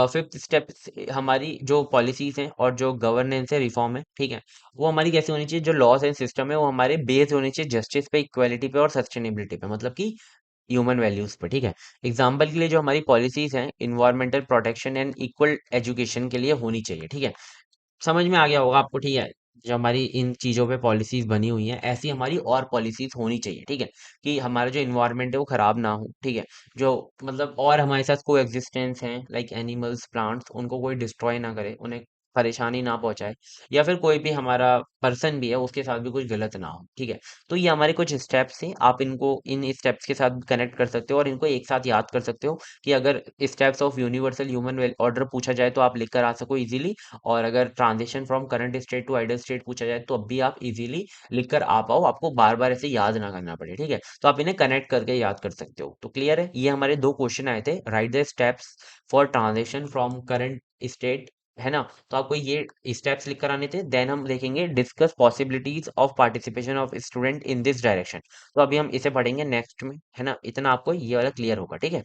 Fifth step हमारी जो पॉलिसीज हैं और जो गवर्नेंस है, रिफॉर्म है। ठीक है, वो हमारी कैसी होनी चाहिए, जो लॉज एंड सिस्टम है वो हमारे बेस्ड होनी चाहिए जस्टिस पे, इक्वालिटी पे और सस्टेनेबिलिटी पे, मतलब कि ह्यूमन वैल्यूज पे। ठीक है, एग्जाम्पल के लिए जो हमारी पॉलिसीज हैं, environmental protection and equal education के लिए होनी चाहिए। ठीक है, समझ में आ गया होगा आपको। ठीक है, जो हमारी इन चीजों पे पॉलिसीज बनी हुई हैं, ऐसी हमारी और पॉलिसीज होनी चाहिए। ठीक है, कि हमारा जो इन्वायरमेंट है वो खराब ना हो। ठीक है, जो मतलब और हमारे साथ को एग्जिस्टेंस हैं लाइक एनिमल्स, प्लांट्स, उनको कोई डिस्ट्रॉय ना करे, उन्हें परेशानी ना पहुंचाए, या फिर कोई भी हमारा पर्सन भी है उसके साथ भी कुछ गलत ना हो। ठीक है, तो ये हमारे कुछ स्टेप्स हैं, आप इनको इन स्टेप्स के साथ कनेक्ट कर सकते हो और इनको एक साथ याद कर सकते हो कि अगर steps of universal human order पूछा जाए तो आप लिख कर आ सको इजीली। और अगर transition from current state to ideal state पूछा जाए तो अब भी आप इजीली लिख कर आ पाओ, आपको बार बार ऐसे याद ना करना पड़े। ठीक है, तो आप इन्हें कनेक्ट करके याद कर सकते हो। तो क्लियर है, ये हमारे दो क्वेश्चन आए थे, right the steps for transition from current state, है ना। तो आपको ये स्टेप्स लिख कर आने थे। देन हम देखेंगे discuss possibilities of participation of student in this direction. तो अभी हम इसे पढ़ेंगे नेक्स्ट में, है ना। इतना आपको ये वाला क्लियर होगा। ठीक है,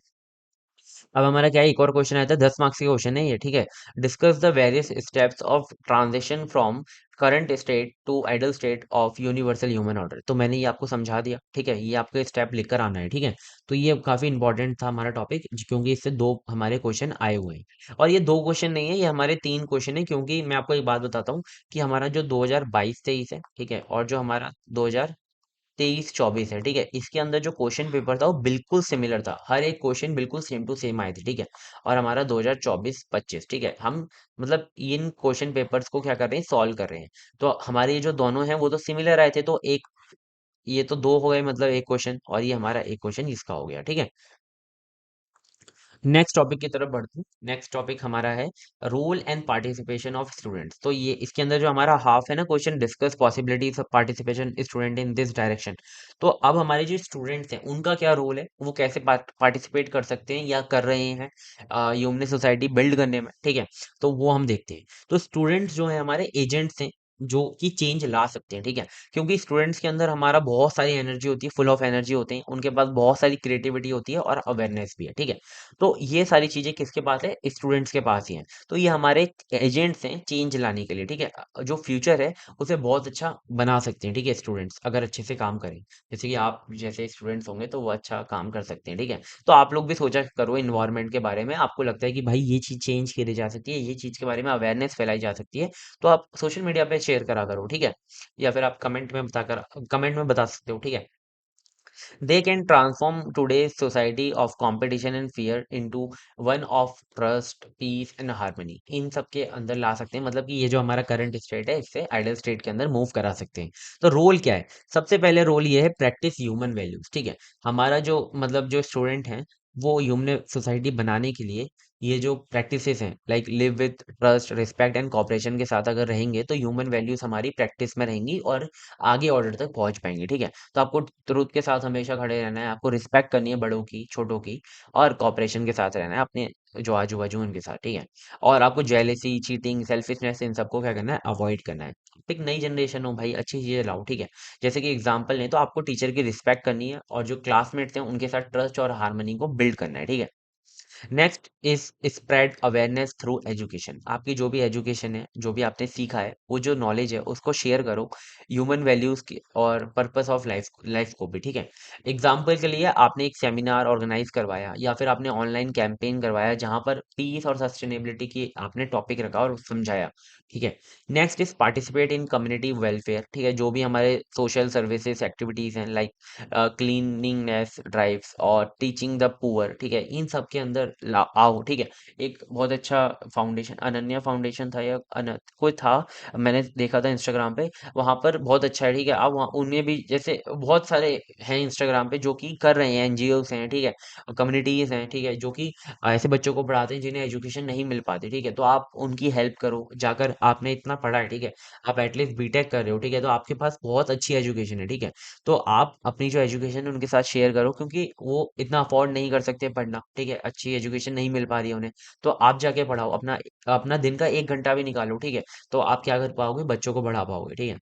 अब हमारा क्या है, एक और क्वेश्चन आया था, 10 मार्क्स का क्वेश्चन है ये। ठीक है, discuss the various steps of transition from current state to ideal state of universal human order. तो मैंने ये आपको समझा दिया। ठीक है, ये आपको स्टेप लिखकर आना है। ठीक है, तो ये काफी इंपॉर्टेंट था हमारा टॉपिक, क्योंकि इससे दो हमारे क्वेश्चन आए हुए हैं। और ये दो क्वेश्चन नहीं है, ये हमारे तीन क्वेश्चन है, क्योंकि मैं आपको एक बात बताता हूँ कि हमारा जो 2022-23 है, ठीक है, और जो हमारा 2023-24 है, ठीक है, इसके अंदर जो क्वेश्चन पेपर था वो बिल्कुल सिमिलर था, हर एक क्वेश्चन बिल्कुल सेम टू सेम आए थे। ठीक है, और हमारा 2024-25, ठीक है, हम मतलब इन क्वेश्चन पेपर्स को क्या कर रहे हैं, सॉल्व कर रहे हैं। तो हमारे ये जो दोनों हैं वो तो सिमिलर आए थे, तो एक ये तो दो हो गए, मतलब एक क्वेश्चन, और ये हमारा एक क्वेश्चन इसका हो गया। ठीक है, नेक्स्ट टॉपिक की तरफ बढ़ते हैं। नेक्स्ट टॉपिक हमारा है role and participation of students. तो ये इसके अंदर जो हमारा हाफ है ना question, discuss possibilities of participation student in this direction. तो अब हमारे जो स्टूडेंट्स हैं उनका क्या रोल है, वो कैसे पार्टिसिपेट कर सकते हैं या कर रहे हैं ह्यूमन सोसाइटी बिल्ड करने में। ठीक है, तो वो हम देखते हैं। तो स्टूडेंट्स जो है हमारे एजेंट्स हैं जो कि चेंज ला सकते हैं। ठीक है, क्योंकि स्टूडेंट्स के अंदर हमारा बहुत सारी एनर्जी होती है, फुल ऑफ एनर्जी होते हैं, उनके पास बहुत सारी क्रिएटिविटी होती है और अवेयरनेस भी है। ठीक है, तो ये सारी चीजें किसके पास है, स्टूडेंट्स के पास ही हैं। तो ये हमारे एजेंट्स हैं चेंज लाने के लिए। ठीक है, जो फ्यूचर है उसे बहुत अच्छा बना सकते हैं। ठीक है, स्टूडेंट्स अगर अच्छे से काम करें, जैसे कि आप जैसे स्टूडेंट्स होंगे तो वो अच्छा काम कर सकते हैं। ठीक है, तो आप लोग भी सोचा करो इन्वायरमेंट के बारे में, आपको लगता है कि भाई ये चीज चेंज करी जा सकती है, ये चीज के बारे में अवेयरनेस फैलाई जा सकती है, तो आप सोशल मीडिया पे शेयर करा करो। ठीक है, या फिर आप कमेंट में बता सकते हो। ठीक है, they can transform today's society of competition and fear into one of trust, peace and harmony। इन सब के अंदर ला सकते हैं, मतलब कि ये जो हमारा करंट स्टेट है इससे आइडल स्टेट के अंदर मूव करा सकते हैं। तो रोल क्या है, सबसे पहले रोल ये है प्रैक्टिस ह्यूमन वैल्यूज। ठीक है, हमारा जो मतलब जो स्टूडेंट हैं वो ह्यूमन सोसाइटी बनाने के लिए ये जो प्रैक्टिसेस हैं like live with trust, respect and cooperation के साथ अगर रहेंगे तो ह्यूमन वैल्यूज हमारी प्रैक्टिस में रहेंगी और आगे ऑर्डर तक पहुंच पाएंगे। ठीक है, तो आपको ट्रुथ के साथ हमेशा खड़े रहना है, आपको रिस्पेक्ट करनी है बड़ों की, छोटों की, और कॉपरेशन के साथ रहना है अपने जो आजू बाजू उनके साथ। ठीक है, और आपको जेलेसी, चीटिंग, सेल्फिशनेस, इन सबको क्या करना है, अवॉइड करना है। एक नई जनरेशन हो भाई, अच्छी चीजें लाओ। ठीक है, जैसे कि एग्जाम्पल लें तो आपको टीचर की रिस्पेक्ट करनी है और जो क्लासमेट्स हैं उनके साथ ट्रस्ट और हार्मनी को बिल्ड करना है। ठीक है, next is spread awareness through education. आपकी जो भी एजुकेशन है, जो भी आपने सीखा है, वो जो नॉलेज है उसको शेयर करो ह्यूमन वैल्यूज की और पर्पस ऑफ लाइफ लाइफ को भी, ठीक है। एग्जाम्पल के लिए आपने एक सेमिनार ऑर्गेनाइज करवाया या फिर आपने ऑनलाइन कैंपेन करवाया जहां पर पीस और सस्टेनेबिलिटी की आपने टॉपिक रखा और समझाया, ठीक है। Next is participate in community welfare, ठीक है। जो भी हमारे सोशल सर्विसेज एक्टिविटीज हैं लाइक क्लीनिंगनेस ड्राइव्स और टीचिंग द पुअर, ठीक है, इन सब के अंदर आओ, ठीक है। एक बहुत अच्छा फाउंडेशन अनन्या फाउंडेशन था या कोई था, मैंने देखा था इंस्टाग्राम पे, वहां पर बहुत अच्छा है, ठीक है। आप वहाँ उनमें भी जैसे बहुत सारे हैं इंस्टाग्राम पे जो कि कर रहे हैं, एनजीओस हैं, ठीक है, कम्युनिटीज हैं, ठीक है, जो कि ऐसे बच्चों को पढ़ाते हैं जिन्हें एजुकेशन नहीं मिल पाती, ठीक है। तो आप उनकी हेल्प करो जाकर, आपने इतना पढ़ा है, ठीक है, आप एटलीस्ट बीटेक कर रहे हो, ठीक है, तो आपके पास बहुत अच्छी एजुकेशन है, ठीक है। तो आप अपनी जो एजुकेशन है उनके साथ शेयर करो, क्योंकि वो इतना अफोर्ड नहीं कर सकते पढ़ना, ठीक है, अच्छी एजुकेशन नहीं मिल पा रही है उन्हें। तो आप जाके पढ़ाओ, अपना अपना दिन का 1 घंटा भी निकालो, ठीक है। तो आप क्या कर पाओगे, बच्चों को बढ़ा पाओगे, ठीक है।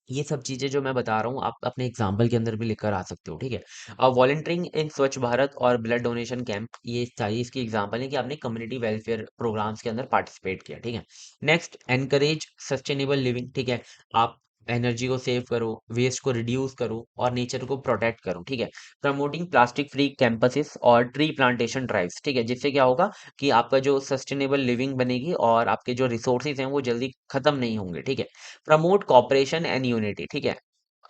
ये सब चीजें जो मैं बता रहा हूँ आप अपने एग्जाम्पल के अंदर भी लिखकर आ सकते हो, ठीक है। वॉलंटियरिंग इन स्वच्छ भारत और ब्लड डोनेशन कैंप, ये सारी इसकी एग्जाम्पल है कि आपने कम्युनिटी वेलफेयर प्रोग्राम्स के अंदर पार्टिसिपेट किया, ठीक है। नेक्स्ट, एनकरेज सस्टेनेबल लिविंग, ठीक है। आप एनर्जी को सेव करो, वेस्ट को रिड्यूस करो और नेचर को प्रोटेक्ट करो, ठीक है। प्रमोटिंग प्लास्टिक फ्री कैंपसेस और ट्री प्लांटेशन ड्राइव्स, ठीक है, जिससे क्या होगा कि आपका जो सस्टेनेबल लिविंग बनेगी और आपके जो रिसोर्सेज हैं वो जल्दी खत्म नहीं होंगे, ठीक है। प्रमोट कॉपरेशन एंड यूनिटी, ठीक है।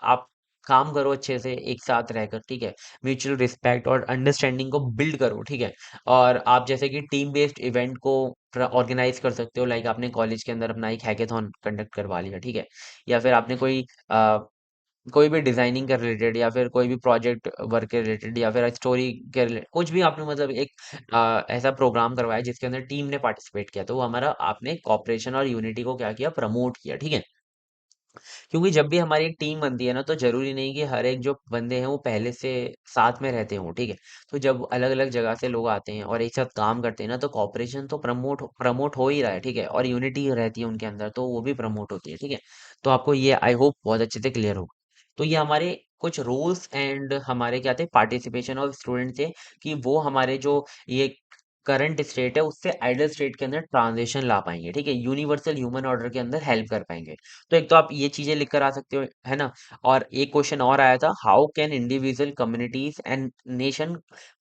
आप काम करो अच्छे से एक साथ रहकर, ठीक है। म्यूचुअल रिस्पेक्ट और अंडरस्टैंडिंग को बिल्ड करो, ठीक है। और आप जैसे कि टीम बेस्ड इवेंट को ऑर्गेनाइज कर सकते हो, लाइक आपने कॉलेज के अंदर अपना एक हैकेथॉन कंडक्ट करवा लिया, ठीक है। या फिर आपने कोई भी डिजाइनिंग के रिलेटेड या फिर कोई भी प्रोजेक्ट वर्क के रिलेटेड या फिर स्टोरी के रिलेटेड कुछ भी आपने मतलब एक ऐसा प्रोग्राम करवाया जिसके अंदर टीम ने पार्टिसिपेट किया, तो वो हमारा आपने कॉपरेशन और यूनिटी को क्या किया, प्रमोट किया, ठीक है। क्योंकि जब भी हमारी एक टीम बनती है ना, तो जरूरी नहीं कि हर एक जो बंदे हैं वो पहले से साथ में रहते हों, ठीक है। तो जब अलग अलग जगह से लोग आते हैं और एक साथ काम करते हैं ना, तो कॉपरेशन तो प्रमोट हो ही रहा है, ठीक है, और यूनिटी रहती है उनके अंदर, तो वो भी प्रमोट होती है, ठीक है। तो आपको ये आई होप बहुत अच्छे से क्लियर होगा। तो ये हमारे कुछ रूल्स एंड हमारे क्या थे, पार्टिसिपेशन ऑफ स्टूडेंट थे, कि वो हमारे जो ये करंट स्टेट है उससे आइडल स्टेट के अंदर ट्रांजिशन ला पाएंगे, ठीक है, यूनिवर्सल ह्यूमन ऑर्डर के अंदर हेल्प कर पाएंगे। तो एक तो आप ये चीजें लिख कर आ सकते हो, है ना। और एक क्वेश्चन और आया था, how can individual communities and nation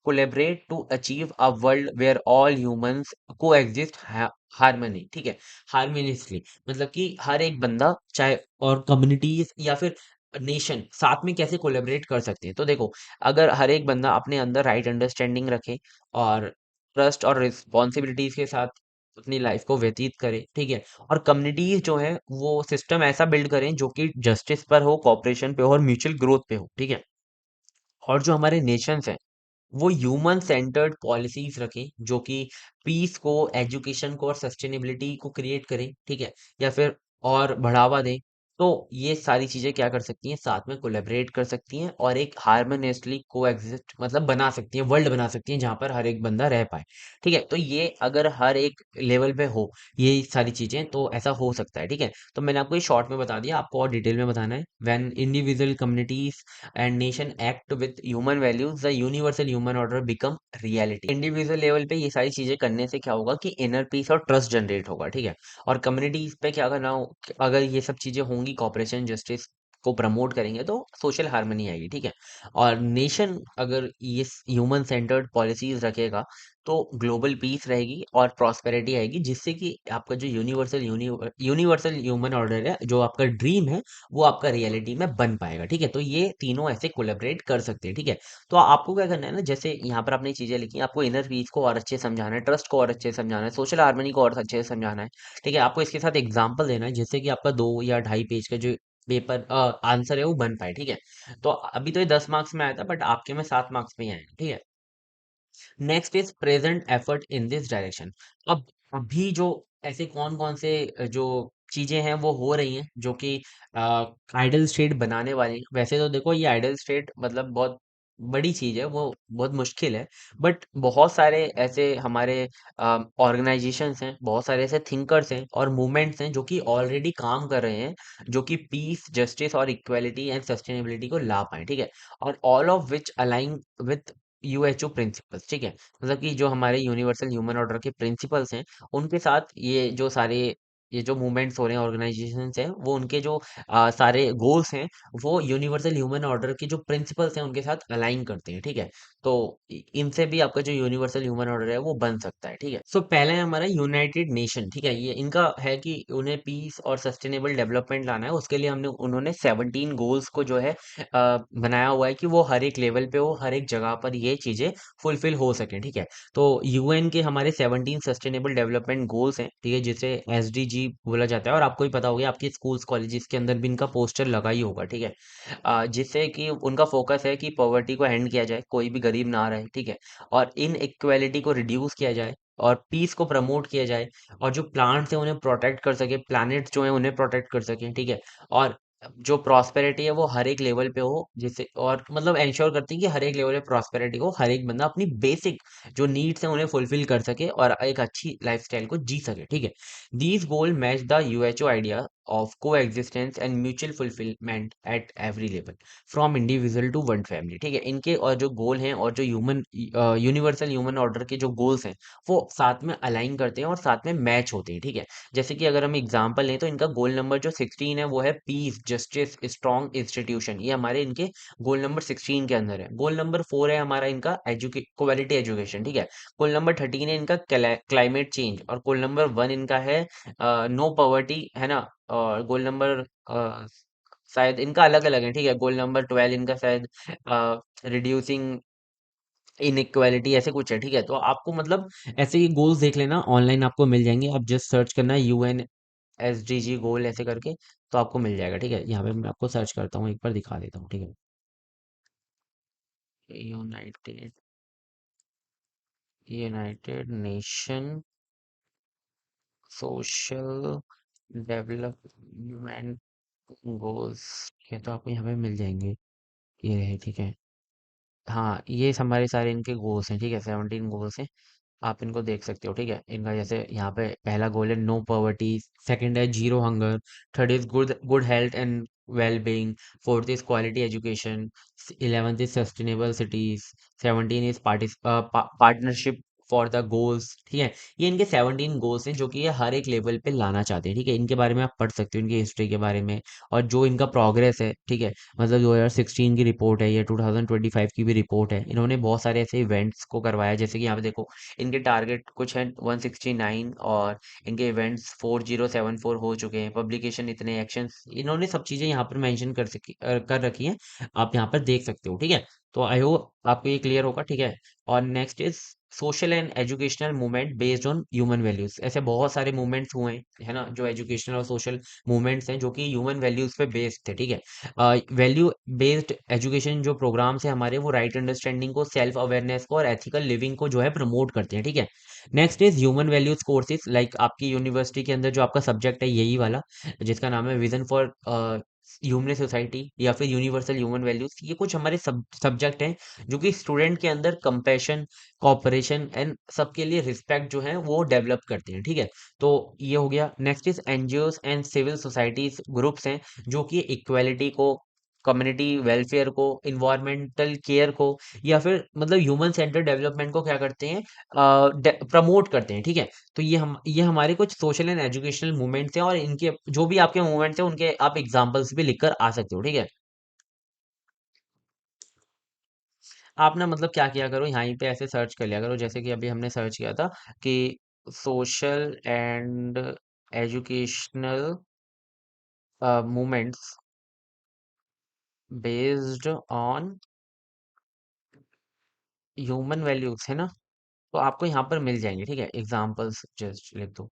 collaborate to achieve a world where all humans coexist harmony, ठीक है, हार्मोनियसली, मतलब कि हर एक बंदा चाहे और कम्युनिटीज या फिर नेशन साथ में कैसे कोलेबरेट कर सकते हैं। तो देखो, अगर हर एक बंदा अपने अंदर राइट अंडरस्टैंडिंग रखे और ट्रस्ट और रिस्पॉन्सिबिलिटीज के साथ अपनी लाइफ को व्यतीत करें, ठीक है। और कम्युनिटीज जो है वो सिस्टम ऐसा बिल्ड करें जो कि जस्टिस पर हो, कॉपरेशन पे हो और म्यूचुअल ग्रोथ पे हो, ठीक है। और जो हमारे नेशंस हैं वो ह्यूमन सेंटर्ड पॉलिसीज रखें जो कि पीस को, एजुकेशन को और सस्टेनेबिलिटी को क्रिएट करें, ठीक है, या फिर और बढ़ावा दें। तो ये सारी चीजें क्या कर सकती हैं, साथ में कोलैबोरेट कर सकती हैं और एक हार्मोनियसली को एग्जिस्ट मतलब बना सकती हैं, वर्ल्ड बना सकती हैं जहां पर हर एक बंदा रह पाए, ठीक है। तो ये अगर हर एक लेवल पे हो ये सारी चीजें, तो ऐसा हो सकता है, ठीक है। तो मैंने आपको ये शॉर्ट में बता दिया, आपको और डिटेल में बताना है। When individual communities and nation act with human values the universal human order become reality. Individual level पे ये सारी चीजें करने से क्या होगा कि इनर पीस और ट्रस्ट जनरेट होगा, ठीक है। और कम्युनिटीज पे क्या करना हो, अगर ये सब चीजें होंगी, कॉपरेशन जस्टिस को प्रमोट करेंगे तो सोशल हार्मनी आएगी, ठीक है। और नेशन अगर ये ह्यूमन सेंटर्ड पॉलिसीज रखेगा तो ग्लोबल पीस रहेगी और प्रॉस्पेरिटी आएगी, जिससे कि आपका जो यूनिवर्सल ह्यूमन ऑर्डर है, जो आपका ड्रीम है, वो आपका रियलिटी में बन पाएगा, ठीक है। तो ये तीनों ऐसे कोलैबोरेट कर सकते हैं, ठीक है। तो आपको क्या करना है ना, जैसे यहाँ पर आपने चीजें लिखी, आपको इनर पीस को और अच्छे से समझाना है, ट्रस्ट को और अच्छे से समझाना है, सोशल हार्मनी को और अच्छे से समझाना है, ठीक है। आपको इसके साथ एग्जाम्पल देना है जिससे कि आपका 2 या 2.5 पेज का जो पेपर आंसर है वो बन पाए, ठीक है। तो अभी तो ये 10 मार्क्स में आया था, बट आपके में 7 मार्क्स में ही आएगा, ठीक है। Next is present effort in this direction. अब अभी जो ऐसे कौन कौन से जो चीजें हैं वो हो रही हैं जो कि आइडल स्टेट बनाने वाली हैं। वैसे तो देखो ये आइडल स्टेट मतलब बहुत बड़ी चीज है, वो बहुत मुश्किल है, बट बहुत सारे ऐसे हमारे ऑर्गेनाइजेशंस हैं, बहुत सारे ऐसे थिंकर्स हैं और मूवमेंट्स हैं जो कि ऑलरेडी काम कर रहे हैं, जो कि पीस, जस्टिस और इक्वेलिटी एंड सस्टेनेबिलिटी को ला पाए, ठीक है। और all of which align UHO principles, ठीक है। मतलब कि जो हमारे यूनिवर्सल ह्यूमन ऑर्डर के प्रिंसिपल्स हैं, उनके साथ ये जो मूवमेंट्स हो रहे हैं, ऑर्गेनाइजेशंस हैं, वो उनके जो सारे गोल्स हैं, वो यूनिवर्सल ह्यूमन ऑर्डर के जो प्रिंसिपल्स हैं उनके साथ अलाइन करते हैं, ठीक है। तो इनसे भी आपका जो यूनिवर्सल ह्यूमन ऑर्डर है वो बन सकता है, ठीक है। सो पहले है हमारा यूनाइटेड नेशन, ठीक है। ये इनका है कि उन्हें पीस और सस्टेनेबल डेवलपमेंट लाना है। उसके लिए हमने उन्होंने 17 गोल्स को जो है बनाया हुआ है कि वो हर एक लेवल पे हो, हर एक जगह पर ये चीजें फुलफिल हो सके, ठीक है। तो यूएन के हमारे 17 सस्टेनेबल डेवलपमेंट गोल्स हैं, ठीक है, जिसे एसडीजी बोला जाता है। और आपको ही पता होगा, आपके स्कूल्स कॉलेजेस के अंदर भी इनका पोस्टर लगा ही होगा, ठीक है। जिससे कि उनका फोकस है कि पॉवर्टी को एंड किया जाए, कोई भी गरीब ना रहे, ठीक है। और इन इक्वेलिटी को रिड्यूस किया जाए, और पीस को प्रमोट किया जाए, और जो प्लांट्स हैं उन्हें प्रोटेक्ट कर सके, प्लैनेट जो है उन्हें प्रोटेक्ट कर सके, ठीक है। और जो प्रॉस्पेरिटी है वो हर एक लेवल पे हो, जिससे और मतलब इंश्योर करती है कि हर एक लेवल पे प्रॉस्पेरिटी हो, हर एक बंदा अपनी बेसिक जो नीड्स हैं उन्हें फुलफिल कर सके और एक अच्छी लाइफस्टाइल को जी सके, ठीक है। These goal match the UHO idea of coexistence and mutual fulfilment at every level, from individual to one family, ठीक है। इनके और जो गोल हैं और जो यूनिवर्सल ह्यूमन ऑर्डर के जो गोल्स हैं वो साथ में अलाइन करते हैं और साथ में मैच होते हैं, ठीक है। जैसे कि अगर हम एग्जांपल लें तो इनका गोल नंबर जो 16 है वो है पीस, जस्टिस, स्ट्रॉन्ग इंस्टीट्यूशन। ये हमारे इनके गोल नंबर 16 के अंदर है। गोल नंबर 4 है हमारा इनका क्वालिटी एजुकेशन, ठीक है। गोल नंबर 13 है इनका क्लाइमेट चेंज, और गोल नंबर 1 इनका है नो पॉवर्टी, है ना। और गोल नंबर शायद इनका अलग अलग है, ठीक है। गोल नंबर 12 इनका शायद रिड्यूसिंग इनइक्वालिटी ऐसे कुछ है, ठीक है। तो आपको मतलब ऐसे ही गोल्स देख लेना, ऑनलाइन आपको मिल जाएंगे। आप जस्ट सर्च करना है यूएन एसडीजी गोल ऐसे करके, तो आपको मिल जाएगा, ठीक है। यहाँ पे मैं आपको सर्च करता हूँ, एक बार दिखा देता हूँ, ठीक है। United United nation social development goals, ये तो आपको यहाँ पे मिल जाएंगे, ये रहे, ठीक है। हाँ, ये हमारे सारे इनके गोल्स हैं, ठीक है। 17 गोल्स हैं, आप इनको देख सकते हो, ठीक है। इनका जैसे यहाँ पे पहला गोल है नो पॉवर्टी, सेकंड है zero hunger, third is good good health and well being, fourth is quality education, 11th is sustainable cities, 17 is partnership for the goals, ठीक है। ये इनके 17 गोल्स हैं जो कि ये हर एक लेवल पे लाना चाहते हैं, ठीक है। इनके बारे में आप पढ़ सकते हो, इनकी हिस्ट्री के बारे में, और जो इनका प्रोग्रेस है, ठीक है। मतलब 2016 की रिपोर्ट है, ये 2025 की भी रिपोर्ट है। इन्होंने बहुत सारे ऐसे इवेंट्स को करवाया, जैसे कि यहाँ पे देखो इनके टारगेट कुछ हैं 169, और इनके इवेंट्स 4074 हो चुके हैं, पब्लिकेशन इतने, एक्शंस, इन्होंने सब चीज़ें यहाँ पर मेंशन कर रखी हैं। आप यहाँ पर देख सकते हो, ठीक है। तो आई होप आपको ये क्लियर होगा, ठीक है। और next is social and educational movement based on human values. ऐसे बहुत सारे मूवमेंट्स हुए हैं, है ना, जो एजुकेशनल और सोशल मूवमेंट्स हैं जो कि ह्यूमन वैल्यूज पे बेस्ड थे, ठीक है। वैल्यू बेस्ड एजुकेशन जो प्रोग्राम्स है हमारे, वो राइट अंडरस्टैंडिंग को, सेल्फ अवेयरनेस को और एथिकल लिविंग को जो है प्रमोट करते हैं, ठीक है। Next is human values courses, like आपकी यूनिवर्सिटी के अंदर जो आपका सब्जेक्ट है यही वाला, जिसका नाम है विजन फॉर ह्यूमन सोसाइटी या फिर यूनिवर्सल ह्यूमन वैल्यूज। ये कुछ हमारे सब्जेक्ट हैं जो कि स्टूडेंट के अंदर कंपैशन, कॉपरेशन एंड सबके लिए रिस्पेक्ट जो है वो डेवलप करते हैं, ठीक है। तो ये हो गया। Next is NGOs and civil societies groups हैं जो कि इक्वालिटी को, कम्युनिटी वेलफेयर को, इन्वायरमेंटल केयर को, या फिर मतलब ह्यूमन सेंटर डेवलपमेंट को क्या करते हैं, प्रमोट करते हैं, ठीक है। तो ये हमारे कुछ सोशल एंड एजुकेशनल मूवमेंट्स हैं, और इनके जो भी आपके मूवमेंट्स हैं उनके आप एग्जांपल्स भी लिखकर आ सकते हो, ठीक है। आप ना मतलब क्या किया करो, यहीं पे ऐसे सर्च कर लिया करो, जैसे कि अभी हमने सर्च किया था कि social and educational movements based on human values, है ना। तो आपको यहाँ पर मिल जाएंगे, ठीक है। एग्जाम्पल्स जस्ट लिख दो,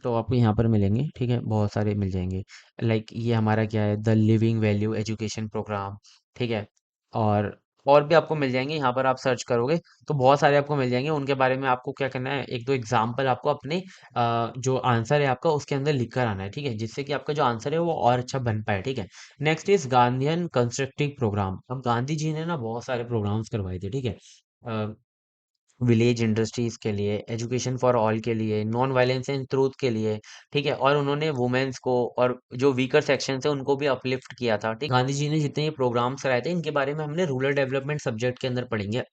तो आपको यहाँ पर मिलेंगे, ठीक है। बहुत सारे मिल जाएंगे, लाइक ये हमारा क्या है, the living value education program, ठीक है। और और भी आपको मिल जाएंगे, यहाँ पर आप सर्च करोगे तो बहुत सारे आपको मिल जाएंगे। उनके बारे में आपको क्या करना है, एक दो एग्जाम्पल आपको अपने जो आंसर है आपका उसके अंदर लिख कर आना है, ठीक है, जिससे कि आपका जो आंसर है वो और अच्छा बन पाए, ठीक है। Next is Gandhian constructive program. अब गांधी जी ने ना बहुत सारे प्रोग्राम्स करवाए थे, ठीक है। विलेज इंडस्ट्रीज के लिए, एजुकेशन फॉर ऑल के लिए, नॉन वायलेंस एंड ट्रूथ के लिए, ठीक है। और उन्होंने वुमेन्स को और जो वीकर सेक्शन है उनको भी अपलिफ्ट किया था, ठीक। गांधी जी ने जितने ये प्रोग्राम्स कराए थे इनके बारे में हमने रूरल डेवलपमेंट सब्जेक्ट के अंदर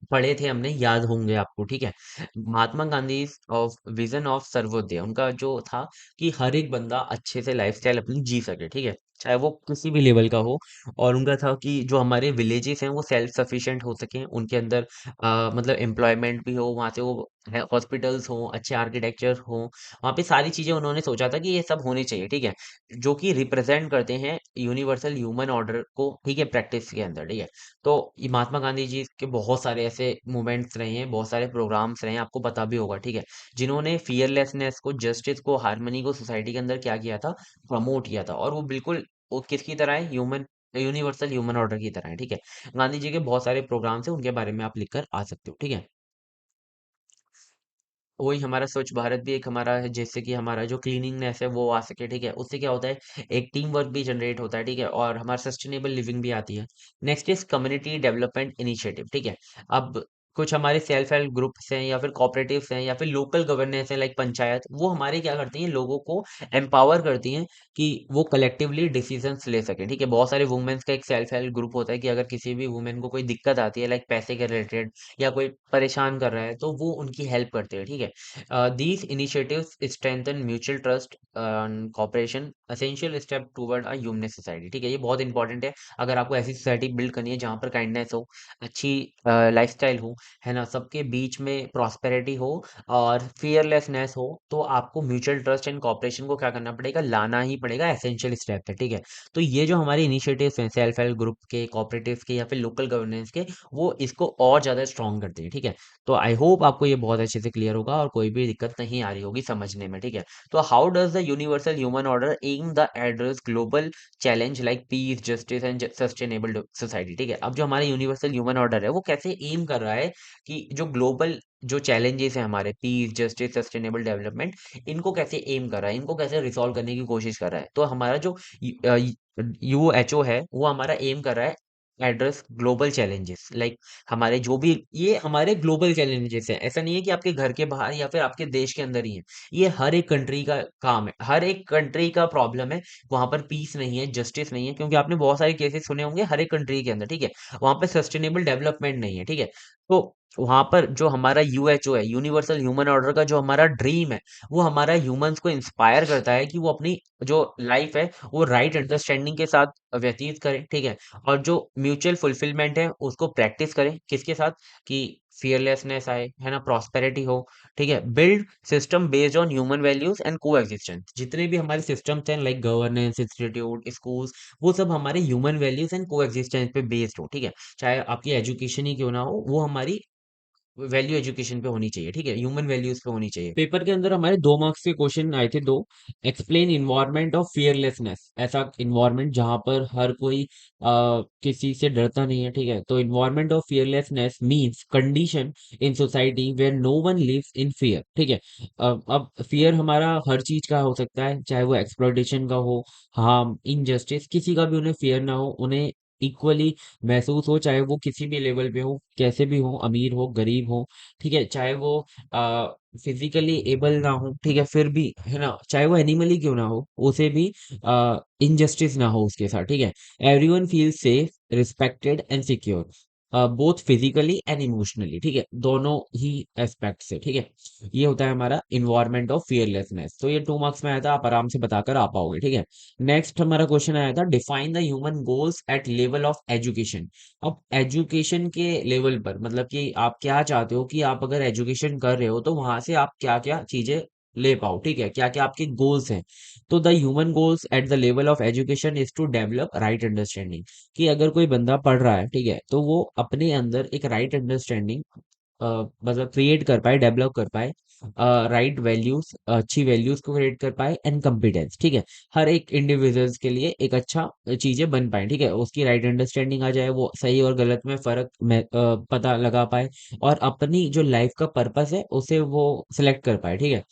पढ़े थे हमने, याद होंगे आपको, ठीक है। Mahatma Gandhi of vision of Sarvodaya, उनका जो था कि हर एक बंदा अच्छे से लाइफस्टाइल अपनी जी सके, ठीक है, चाहे वो किसी भी लेवल का हो। और उनका था कि जो हमारे विलेजेस हैं वो सेल्फ सफिशिएंट हो सकें, उनके अंदर मतलब एम्प्लॉयमेंट भी हो, वहाँ से वो हॉस्पिटल्स हों, अच्छे आर्किटेक्चर हों, वहाँ पे सारी चीज़ें उन्होंने सोचा था कि ये सब होने चाहिए, ठीक है, जो कि रिप्रेजेंट करते हैं यूनिवर्सल ह्यूमन ऑर्डर को, ठीक है, प्रैक्टिस के अंदर, ठीक है। तो ये महात्मा गांधी जी के बहुत सारे ऐसे मूवमेंट्स रहे हैं, बहुत सारे प्रोग्राम्स रहे हैं, आपको पता भी होगा, ठीक है, जिन्होंने फियरलेसनेस को, जस्टिस को, हार्मनी को सोसाइटी के अंदर क्या किया था, प्रमोट किया था। और वो बिल्कुल वो किसकी तरह है, यूनिवर्सल ह्यूमन ऑर्डर की तरह है, ठीक है। गांधी जी के बहुत सारे प्रोग्राम्स हैं, उनके बारे में आप लिखकर आ सकते हो, ठीक है। वही हमारा स्वच्छ भारत भी एक हमारा है, जैसे कि हमारा जो क्लीनिंगनेस है वो आ सके, ठीक है, उससे क्या होता है, एक टीम वर्क भी जनरेट होता है, ठीक है, और हमारा सस्टेनेबल लिविंग भी आती है। Next is community development initiative, ठीक है। अब कुछ हमारे सेल्फ हेल्प ग्रुप्स हैं या फिर कॉपरेटिव्स हैं या फिर लोकल गवर्नेंस हैं, लाइक पंचायत, वो हमारे क्या करती हैं, लोगों को एम्पावर करती हैं कि वो कलेक्टिवली डिसीजंस ले सकें, ठीक है। बहुत सारे वुमेन्स का एक सेल्फ हेल्प ग्रुप होता है कि अगर किसी भी वुमेन को कोई दिक्कत आती है, लाइक पैसे के रिलेटेड, या कोई परेशान कर रहा है, तो वो उनकी हेल्प करते हैं, ठीक है। These initiatives strengthen mutual trust and cooperation, essential step toward a humanist society, ठीक है। ये बहुत इंपॉर्टेंट है, अगर आपको ऐसी सोसाइटी बिल्ड करनी है जहाँ पर काइंडनेस हो, अच्छी लाइफस्टाइल हो, है ना, सबके बीच में प्रॉस्पेरिटी हो और फियरलेसनेस हो, तो आपको म्यूचुअल ट्रस्ट एंड कॉपरेशन को क्या करना पड़ेगा, लाना ही पड़ेगा, एसेंशियल स्टेप है, ठीक है। तो ये जो हमारे इनिशिएटिव्स हैं, सेल्फ हेल्प ग्रुप के, कोऑपरेटिव्स के या फिर लोकल गवर्नेंस के, वो इसको और ज़्यादा स्ट्रॉन्ग करते हैं, ठीक है। तो आई होप आपको ये बहुत अच्छे से क्लियर होगा और कोई भी दिक्कत नहीं आ रही होगी समझने में, ठीक है। तो how does the universal human order aim the address global challenge like peace, justice and sustainable society, ठीक है। अब जो हमारा यूनिवर्सल ह्यूमन ऑर्डर है वो कैसे एम कर रहा है कि जो ग्लोबल जो चैलेंजेस हैं हमारे, पीस, जस्टिस, सस्टेनेबल डेवलपमेंट, इनको कैसे एम कर रहा है, इनको कैसे रिसॉल्व करने की कोशिश कर रहा है। तो हमारा जो यूएचओ है वो हमारा एम कर रहा है एड्रेस ग्लोबल चैलेंजेस, लाइक हमारे जो भी, ये हमारे ग्लोबल चैलेंजेस हैं, ऐसा नहीं है कि आपके घर के बाहर या फिर आपके देश के अंदर ही है, ये हर एक कंट्री का काम है, हर एक कंट्री का प्रॉब्लम है। वहां पर पीस नहीं है, जस्टिस नहीं है, क्योंकि आपने बहुत सारे केसेस सुने होंगे हर एक कंट्री के अंदर, ठीक है। वहां पर सस्टेनेबल डेवलपमेंट नहीं है, ठीक है। तो वहां पर जो हमारा यूएचओ है, यूनिवर्सल ह्यूमन ऑर्डर का जो हमारा ड्रीम है, वो हमारा ह्यूमंस को इंस्पायर करता है कि वो अपनी जो लाइफ है वो राइट अंडरस्टैंडिंग के साथ व्यतीत करें, ठीक है। और जो म्यूचुअल फुलफिलमेंट है उसको प्रैक्टिस करें, किसके साथ, कि फियरलेसनेस आए, है ना, प्रॉस्पेरिटी हो, ठीक है। Build system based on human values and को एग्जिस्टेंस, जितने भी हमारे सिस्टम्स हैं, लाइक गवर्नेंस, इंस्टीट्यूट, स्कूल्स, वो सब हमारे ह्यूमन वैल्यूज एंड को एग्जिस्टेंस पे बेस्ड हो, ठीक है। चाहे आपकी एजुकेशन ही क्यों ना हो, वो हमारी वैल्यू एजुकेशन पे होनी चाहिए, ठीक है, ह्यूमन वैल्यूज पे होनी चाहिए। पेपर के अंदर हमारे 2 मार्क्स के क्वेश्चन आए थे, दो। एक्सप्लेन इन्वायरमेंट ऑफ फियरलेसनेस, ऐसा इन्वायरमेंट जहां पर हर कोई किसी से डरता नहीं है, ठीक है। तो environment of fearlessness means condition in society where no one lives in fear, ठीक है। अब फियर हमारा हर चीज का हो सकता है, चाहे वो एक्सप्लॉइटेशन का हो, हार्म, इनजस्टिस, किसी का भी उन्हें फियर ना हो, उन्हें इक्वली महसूस हो, चाहे वो किसी भी लेवल पे हो, कैसे भी हो, अमीर हो, गरीब हो, ठीक है, चाहे वो फिजिकली एबल ना हो, ठीक है, फिर भी, है ना, चाहे वो एनिमली क्यों ना हो, उसे भी इनजस्टिस ना हो उसके साथ, ठीक है। Everyone feel safe, respected and secure, both physically and emotionally, ठीक है, दोनों ही एस्पेक्ट से, ठीक है। ये होता है हमारा इन्वायरमेंट ऑफ फियरलेसनेस। तो ये 2 मार्क्स में आया था, आप आराम से बताकर आ पाओगे, ठीक है। नेक्स्ट हमारा क्वेश्चन आया था, define the human goals at level of education. अब एजुकेशन के लेवल पर मतलब कि आप क्या चाहते हो, कि आप अगर एजुकेशन कर रहे हो तो वहां से आप क्या क्या चीजें ले पाओ, ठीक है, क्या क्या आपके गोल्स हैं। तो the human goals at the level of education is to develop right understanding, कि अगर कोई बंदा पढ़ रहा है, ठीक है, तो वो अपने अंदर एक राइट अंडरस्टैंडिंग मतलब क्रिएट कर पाए, डेवलप कर पाए, राइट वैल्यूज, अच्छी वैल्यूज को क्रिएट कर पाए, एंड कॉम्पिटेंस, ठीक है। हर एक इंडिविजुअल्स के लिए एक अच्छा चीजें बन पाए, ठीक है, उसकी राइट अंडरस्टैंडिंग आ जाए, वो सही और गलत में फर्क में पता लगा पाए, और अपनी जो लाइफ का पर्पस है उसे वो सिलेक्ट कर पाए, ठीक है।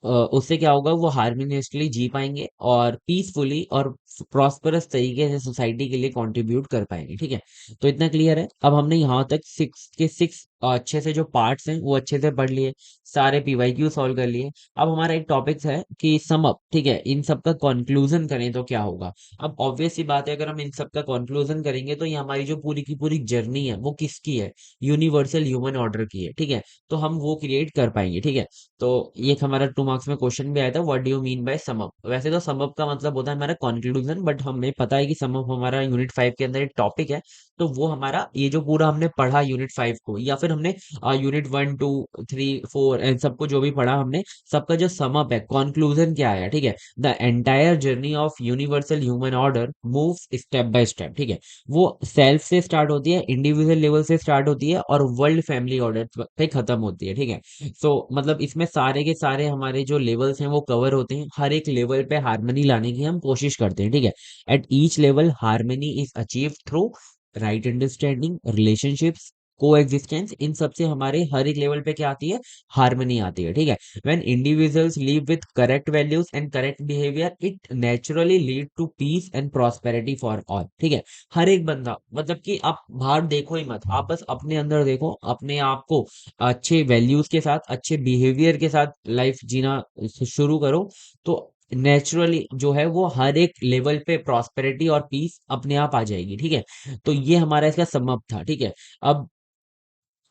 उससे क्या होगा, वो हार्मोनियसली जी पाएंगे और पीसफुली और प्रॉस्परस तरीके से सोसाइटी के लिए कंट्रीब्यूट कर पाएंगे। ठीक है, तो इतना क्लियर है। अब हमने यहाँ तक सिक्स के सिक्स अच्छे से जो पार्ट्स हैं वो अच्छे से पढ़ लिए, सारे पीवाईक्यू सॉल्व कर लिए। अब हमारा एक टॉपिक है कि सम अप। ठीक है, इन सब का कंक्लूजन करें तो क्या होगा। अब ऑब्वियस सी बात है, अगर हम इन सब का कंक्लूजन करेंगे तो ये हमारी जो पूरी की पूरी जर्नी है वो किसकी है, यूनिवर्सल ह्यूमन ऑर्डर की है। ठीक है, तो हम वो क्रिएट कर पाएंगे। ठीक है, तो ये एक हमारा 2 मार्क्स में क्वेश्चन भी आया था, what do you mean bye sum up. वैसे तो सम अप का मतलब होता है हमारा कंक्लूजन, बट हमें पता है कि सम अप हमारा यूनिट 5 के अंदर एक टॉपिक है। तो वो हमारा ये जो पूरा हमने पढ़ा यूनिट 5 को, या फिर हमने यूनिट 1 2 3 4 एंड सबको जो भी पढ़ा हमने, सबका जो सम अप है, कंक्लूजन क्या आया। ठीक है, the entire journey of universal human order moves step by step. ठीक है, वो सेल्फ से स्टार्ट होती है, इंडिविजुअल लेवल से स्टार्ट होती है और वर्ल्ड फैमिली ऑर्डर पे खत्म होती है। ठीक है, सो मतलब इसमें सारे के सारे हमारे जो लेवल्स हैं वो कवर होते हैं। हर एक लेवल पे हार्मनी लाने की हम कोशिश करते हैं। ठीक है, at each level harmony is achieve through right understanding, relationships, को एग्जिस्टेंस। इन सबसे हमारे हर एक लेवल पे क्या आती है, हार्मनी आती है। ठीक है, when individuals live with correct values and correct behaviour, it naturally lead to peace and prosperity for all. ठीक है, हर एक बंदा, मतलब कि आप बाहर देखो ही मत, आप बस अपने अंदर देखो, अपने आप को अच्छे वैल्यूज के साथ, अच्छे बिहेवियर के साथ लाइफ जीना शुरू करो, तो नेचुरली जो है वो हर एक लेवल पे प्रॉस्पेरिटी और पीस अपने आप आ जाएगी। ठीक है, तो ये हमारा इसका सम अप था। ठीक है, अब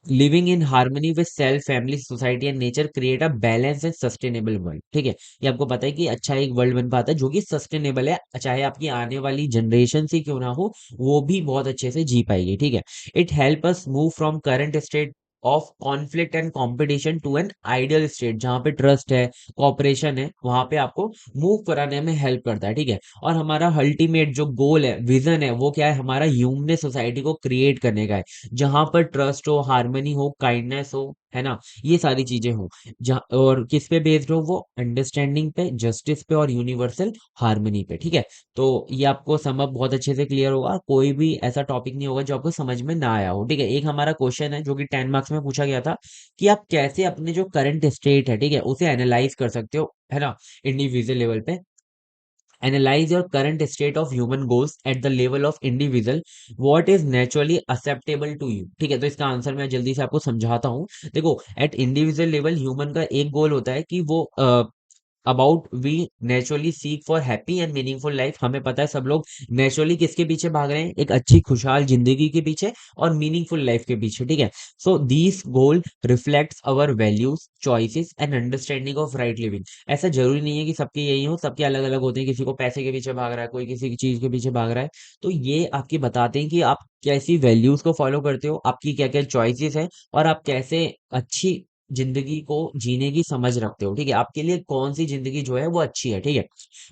living in harmony with self, family, society and nature create a balance and sustainable world. ठीक है, ये आपको पता है कि अच्छा एक वर्ल्ड बन पाता है जो कि सस्टेनेबल है, चाहे आपकी आने वाली जनरेशन से क्यों ना हो, वो भी बहुत अच्छे से जी पाएगी। ठीक है, it help us move from current state of conflict and competition to an ideal state जहां पे ट्रस्ट है, कॉपरेशन है, वहां पे आपको मूव कराने में हेल्प करता है। ठीक है, और हमारा अल्टीमेट जो गोल है, विजन है, वो क्या है, हमारा ह्यूमन सोसाइटी को क्रिएट करने का है, जहां पर ट्रस्ट हो, हार्मनी हो, काइंडनेस हो, है ना, ये सारी चीजें हो, जहाँ और किस पे बेस्ड हो, वो अंडरस्टैंडिंग पे, जस्टिस पे और यूनिवर्सल हार्मनी पे। ठीक है, तो ये आपको सम अप बहुत अच्छे से क्लियर होगा, कोई भी ऐसा टॉपिक नहीं होगा जो आपको समझ में ना आया हो। ठीक है, एक हमारा क्वेश्चन है जो कि 10 मार्क्स में पूछा गया था कि आप कैसे अपने जो करंट स्टेट है, ठीक है, उसे एनालाइज कर सकते हो, है ना, इंडिविजुअल लेवल पे। Analyze your current state of human goals at the level of individual. What is naturally acceptable to you? ठीक है, तो इसका आंसर मैं जल्दी से आपको समझाता हूँ। देखो, एट इंडिविजुअल लेवल ह्यूमन का एक गोल होता है कि वो about we naturally seek for happy and meaningful life. हमें पता है सब लोग नेचुरली किसके पीछे भाग रहे हैं, एक अच्छी खुशहाल जिंदगी के पीछे और मीनिंगफुल लाइफ के पीछे। ठीक है, so these goal reflects our values, choices and understanding of right living. ऐसा जरूरी नहीं है कि सबके यही हो, सबके अलग अलग होते हैं, किसी को पैसे के पीछे भाग रहा है, कोई किसी की चीज के पीछे भाग रहा है। तो ये आपकी बताते हैं कि आप कैसी वैल्यूज को फॉलो करते हो, आपकी क्या क्या चॉइसेस है, और आप कैसे अच्छी जिंदगी को जीने की समझ रखते हो। ठीक है, आपके लिए कौन सी जिंदगी जो है वो अच्छी है। ठीक है,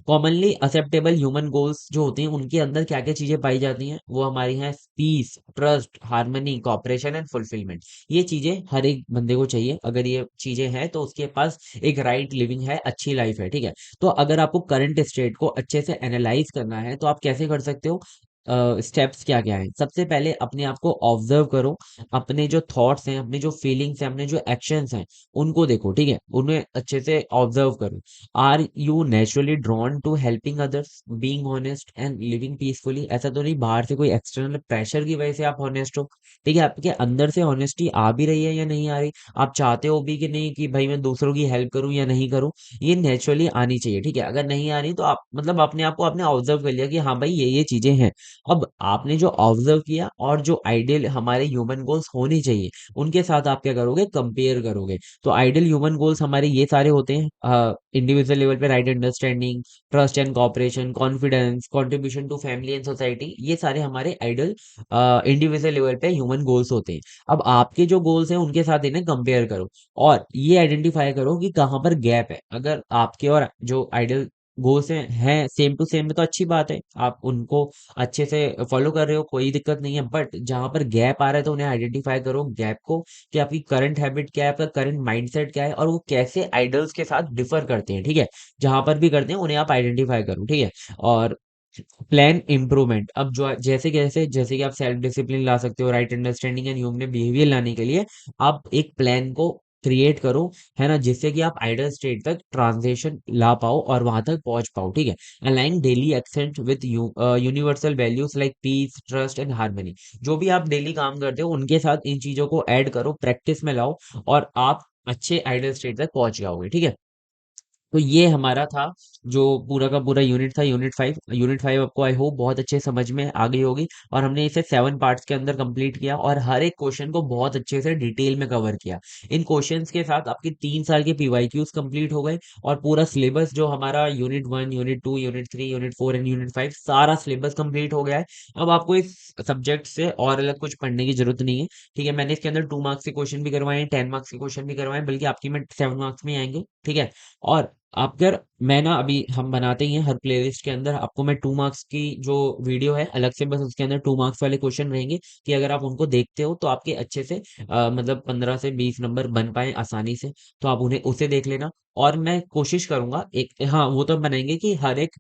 कॉमनली एक्सेप्टेबल ह्यूमन गोल्स जो होते हैं उनके अंदर क्या क्या चीजें पाई जाती हैं, वो हमारी हैं peace, trust, harmony, cooperation and fulfilment. ये चीजें हर एक बंदे को चाहिए, अगर ये चीजें हैं तो उसके पास एक राइट लिविंग है, अच्छी लाइफ है। ठीक है, तो अगर आपको करंट स्टेट को अच्छे से एनालाइज करना है तो आप कैसे कर सकते हो, स्टेप्स क्या क्या है। सबसे पहले अपने आप को ऑब्जर्व करो, अपने जो थॉट्स हैं, अपने जो फीलिंग्स हैं, अपने जो एक्शंस हैं, उनको देखो। ठीक है, उन्हें अच्छे से ऑब्जर्व करो। Are you naturally drawn to helping others, being honest and living peacefully. ऐसा तो नहीं बाहर से कोई एक्सटर्नल प्रेशर की वजह से आप ऑनेस्ट हो। ठीक है, आपके अंदर से ऑनेस्टी आ भी रही है या नहीं आ रही, आप चाहते हो भी कि नहीं कि भाई मैं दूसरों की हेल्प करूं या नहीं करूं, ये नेचुरली आनी चाहिए। ठीक है, अगर नहीं आ रही तो आप मतलब अपने आप को आपने ऑब्जर्व कर लिया कि हाँ भाई ये चीजें हैं। अब आपने जो ऑब्जर्व किया और जो आइडियल हमारे ह्यूमन गोल्स होने चाहिए, उनके साथ आप क्या करोगे, कंपेयर करोगे। तो आइडियल ह्यूमन गोल्स हमारे ये सारे होते हैं, इंडिविजुअल लेवल पे right understanding, trust and cooperation, confidence, contribution to family and society, ये सारे हमारे आइडियल इंडिविजुअल लेवल पे ह्यूमन गोल्स होते हैं। अब आपके जो गोल्स हैं उनके साथ इन्हें कंपेयर करो और ये आइडेंटिफाई करो कि कहाँ पर गैप है। अगर आपके और जो आइडियल गोल्स हैं सेम टू सेम में तो अच्छी बात है, आप उनको अच्छे से फॉलो कर रहे हो, कोई दिक्कत नहीं है। बट जहां पर गैप आ रहा है तो उन्हें आइडेंटिफाई करो गैप को, कि आपकी करंट हैबिट क्या है, आपका करंट माइंडसेट क्या है, और वो कैसे आइडल्स के साथ डिफर करते हैं। ठीक है, जहां पर भी करते हैं उन्हें आप आइडेंटिफाई करो। ठीक है, और प्लान इम्प्रूवमेंट। अब जो जैसे कैसे, जैसे कि आप सेल्फ डिसिप्लिन ला सकते हो, right understanding and human behaviour लाने के लिए आप एक प्लान को क्रिएट करो, है ना, जिससे कि आप आइडल स्टेट तक ट्रांजिशन ला पाओ और वहां तक पहुंच पाओ, ठीक है। Align daily accent with universal values like peace, trust and harmony. जो भी आप डेली काम करते हो उनके साथ इन चीजों को ऐड करो, प्रैक्टिस में लाओ, और आप अच्छे आइडल स्टेट तक पहुंच जाओगे, ठीक है। तो ये हमारा था जो पूरा का पूरा यूनिट था, यूनिट 5। आपको आई होप बहुत अच्छे समझ में आ गई होगी, और हमने इसे 7 पार्ट्स के अंदर कंप्लीट किया और हर एक क्वेश्चन को बहुत अच्छे से डिटेल में कवर किया। इन क्वेश्चंस के साथ आपके 3 साल के पीवाईक्यूज कंप्लीट हो गए, और पूरा सिलेबस जो हमारा unit 1, unit 2, unit 3, unit 4 and unit 5 सारा सिलेबस कंप्लीट हो गया है। अब आपको इस सब्जेक्ट से और अलग कुछ पढ़ने की जरूरत नहीं है, ठीक है। मैंने इसके अंदर 2 मार्क्स के क्वेश्चन भी करवाए हैं, 10 मार्क्स के क्वेश्चन भी करवाए हैं, बल्कि आपकी में 7 मार्क्स में आएंगे, ठीक है। और अगर मैं ना, अभी हम बनाते ही हैं हर प्लेलिस्ट के अंदर, आपको मैं 2 मार्क्स की जो वीडियो है अलग से, बस उसके अंदर 2 मार्क्स वाले क्वेश्चन रहेंगे, कि अगर आप उनको देखते हो तो आपके अच्छे से मतलब 15 से 20 नंबर बन पाए आसानी से, तो आप उन्हें उसे देख लेना। और मैं कोशिश करूंगा, एक हाँ वो तो बनाएंगे कि हर एक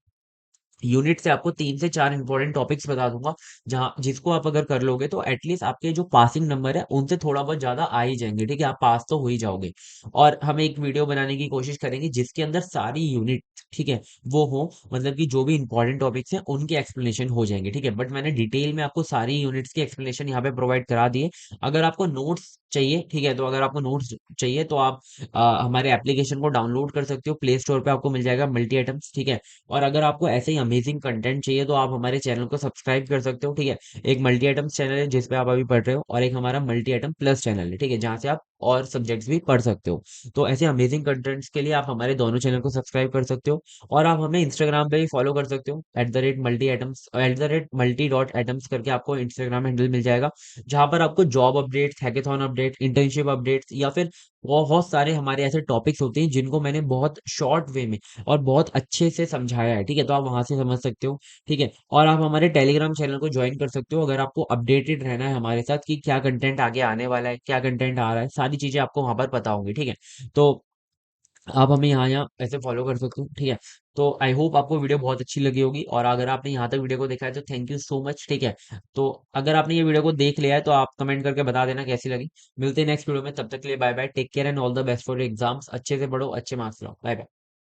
यूनिट से आपको 3 से 4 इंपॉर्टेंट टॉपिक्स बता दूंगा, जहां जिसको आप अगर कर लोगे तो एटलीस्ट आपके जो पासिंग नंबर है उनसे थोड़ा बहुत ज्यादा आ ही जाएंगे, ठीक है, आप पास तो हो ही जाओगे। और हम एक वीडियो बनाने की कोशिश करेंगे जिसके अंदर सारी यूनिट, ठीक है, वो हो, मतलब कि जो भी इंपॉर्टेंट टॉपिक्स हैं उनके एक्सप्लेनेशन हो जाएंगे, ठीक है। बट मैंने डिटेल में आपको सारी यूनिट्स की एक्सप्लेनेशन यहाँ पे प्रोवाइड करा दी है। अगर आपको नोट्स चाहिए, ठीक है, तो अगर आपको नोट्स चाहिए तो आप हमारे एप्लीकेशन को डाउनलोड कर सकते हो, प्ले स्टोर पे आपको मिल जाएगा मल्टी आइटम्स, ठीक है। और अगर आपको ऐसे ही अमेजिंग कंटेंट चाहिए तो आप हमारे चैनल को सब्सक्राइब कर सकते हो, ठीक है। एक मल्टी आइटम्स चैनल है जिस पे आप अभी पढ़ रहे हो, और एक हमारा मल्टी आइटम प्लस चैनल है, ठीक है, जहाँ से आप और सब्जेक्ट्स भी पढ़ सकते हो। तो ऐसे अमेजिंग कंटेंट्स के लिए आप हमारे दोनों चैनल को सब्सक्राइब कर सकते हो। और आप हमें इंस्टाग्राम पे भी फॉलो कर सकते हो, @multi-atoms, @multi.atoms करके आपको इंस्टाग्राम हैंडल मिल जाएगा, जहाँ पर आपको job updates, hackathon update, internship updates, या फिर बहुत सारे हमारे ऐसे टॉपिक्स होते हैं जिनको मैंने बहुत शॉर्ट वे में और बहुत अच्छे से समझाया है, ठीक है, तो आप वहां से समझ सकते हो, ठीक है। और आप हमारे टेलीग्राम चैनल को ज्वाइन कर सकते हो, अगर आपको अपडेटेड रहना है हमारे साथ कि क्या कंटेंट आगे आने वाला है, क्या कंटेंट आ रहा है, सारी चीजें आपको वहां पर पता होंगी, ठीक है। तो आप हमें यहाँ यहाँ ऐसे फॉलो कर सकते हो, ठीक है। तो आई होप आपको वीडियो बहुत अच्छी लगी होगी, और अगर आपने यहाँ तक वीडियो को देखा है तो थैंक यू सो मच, ठीक है। तो अगर आपने ये वीडियो को देख लिया है तो आप कमेंट करके बता देना कैसी लगी। मिलते हैं नेक्स्ट वीडियो में, तब तक के लिए bye bye, take care and all the best for exams. अच्छे से पढ़ो, अच्छे मार्क्स लाओ, बाय बाय।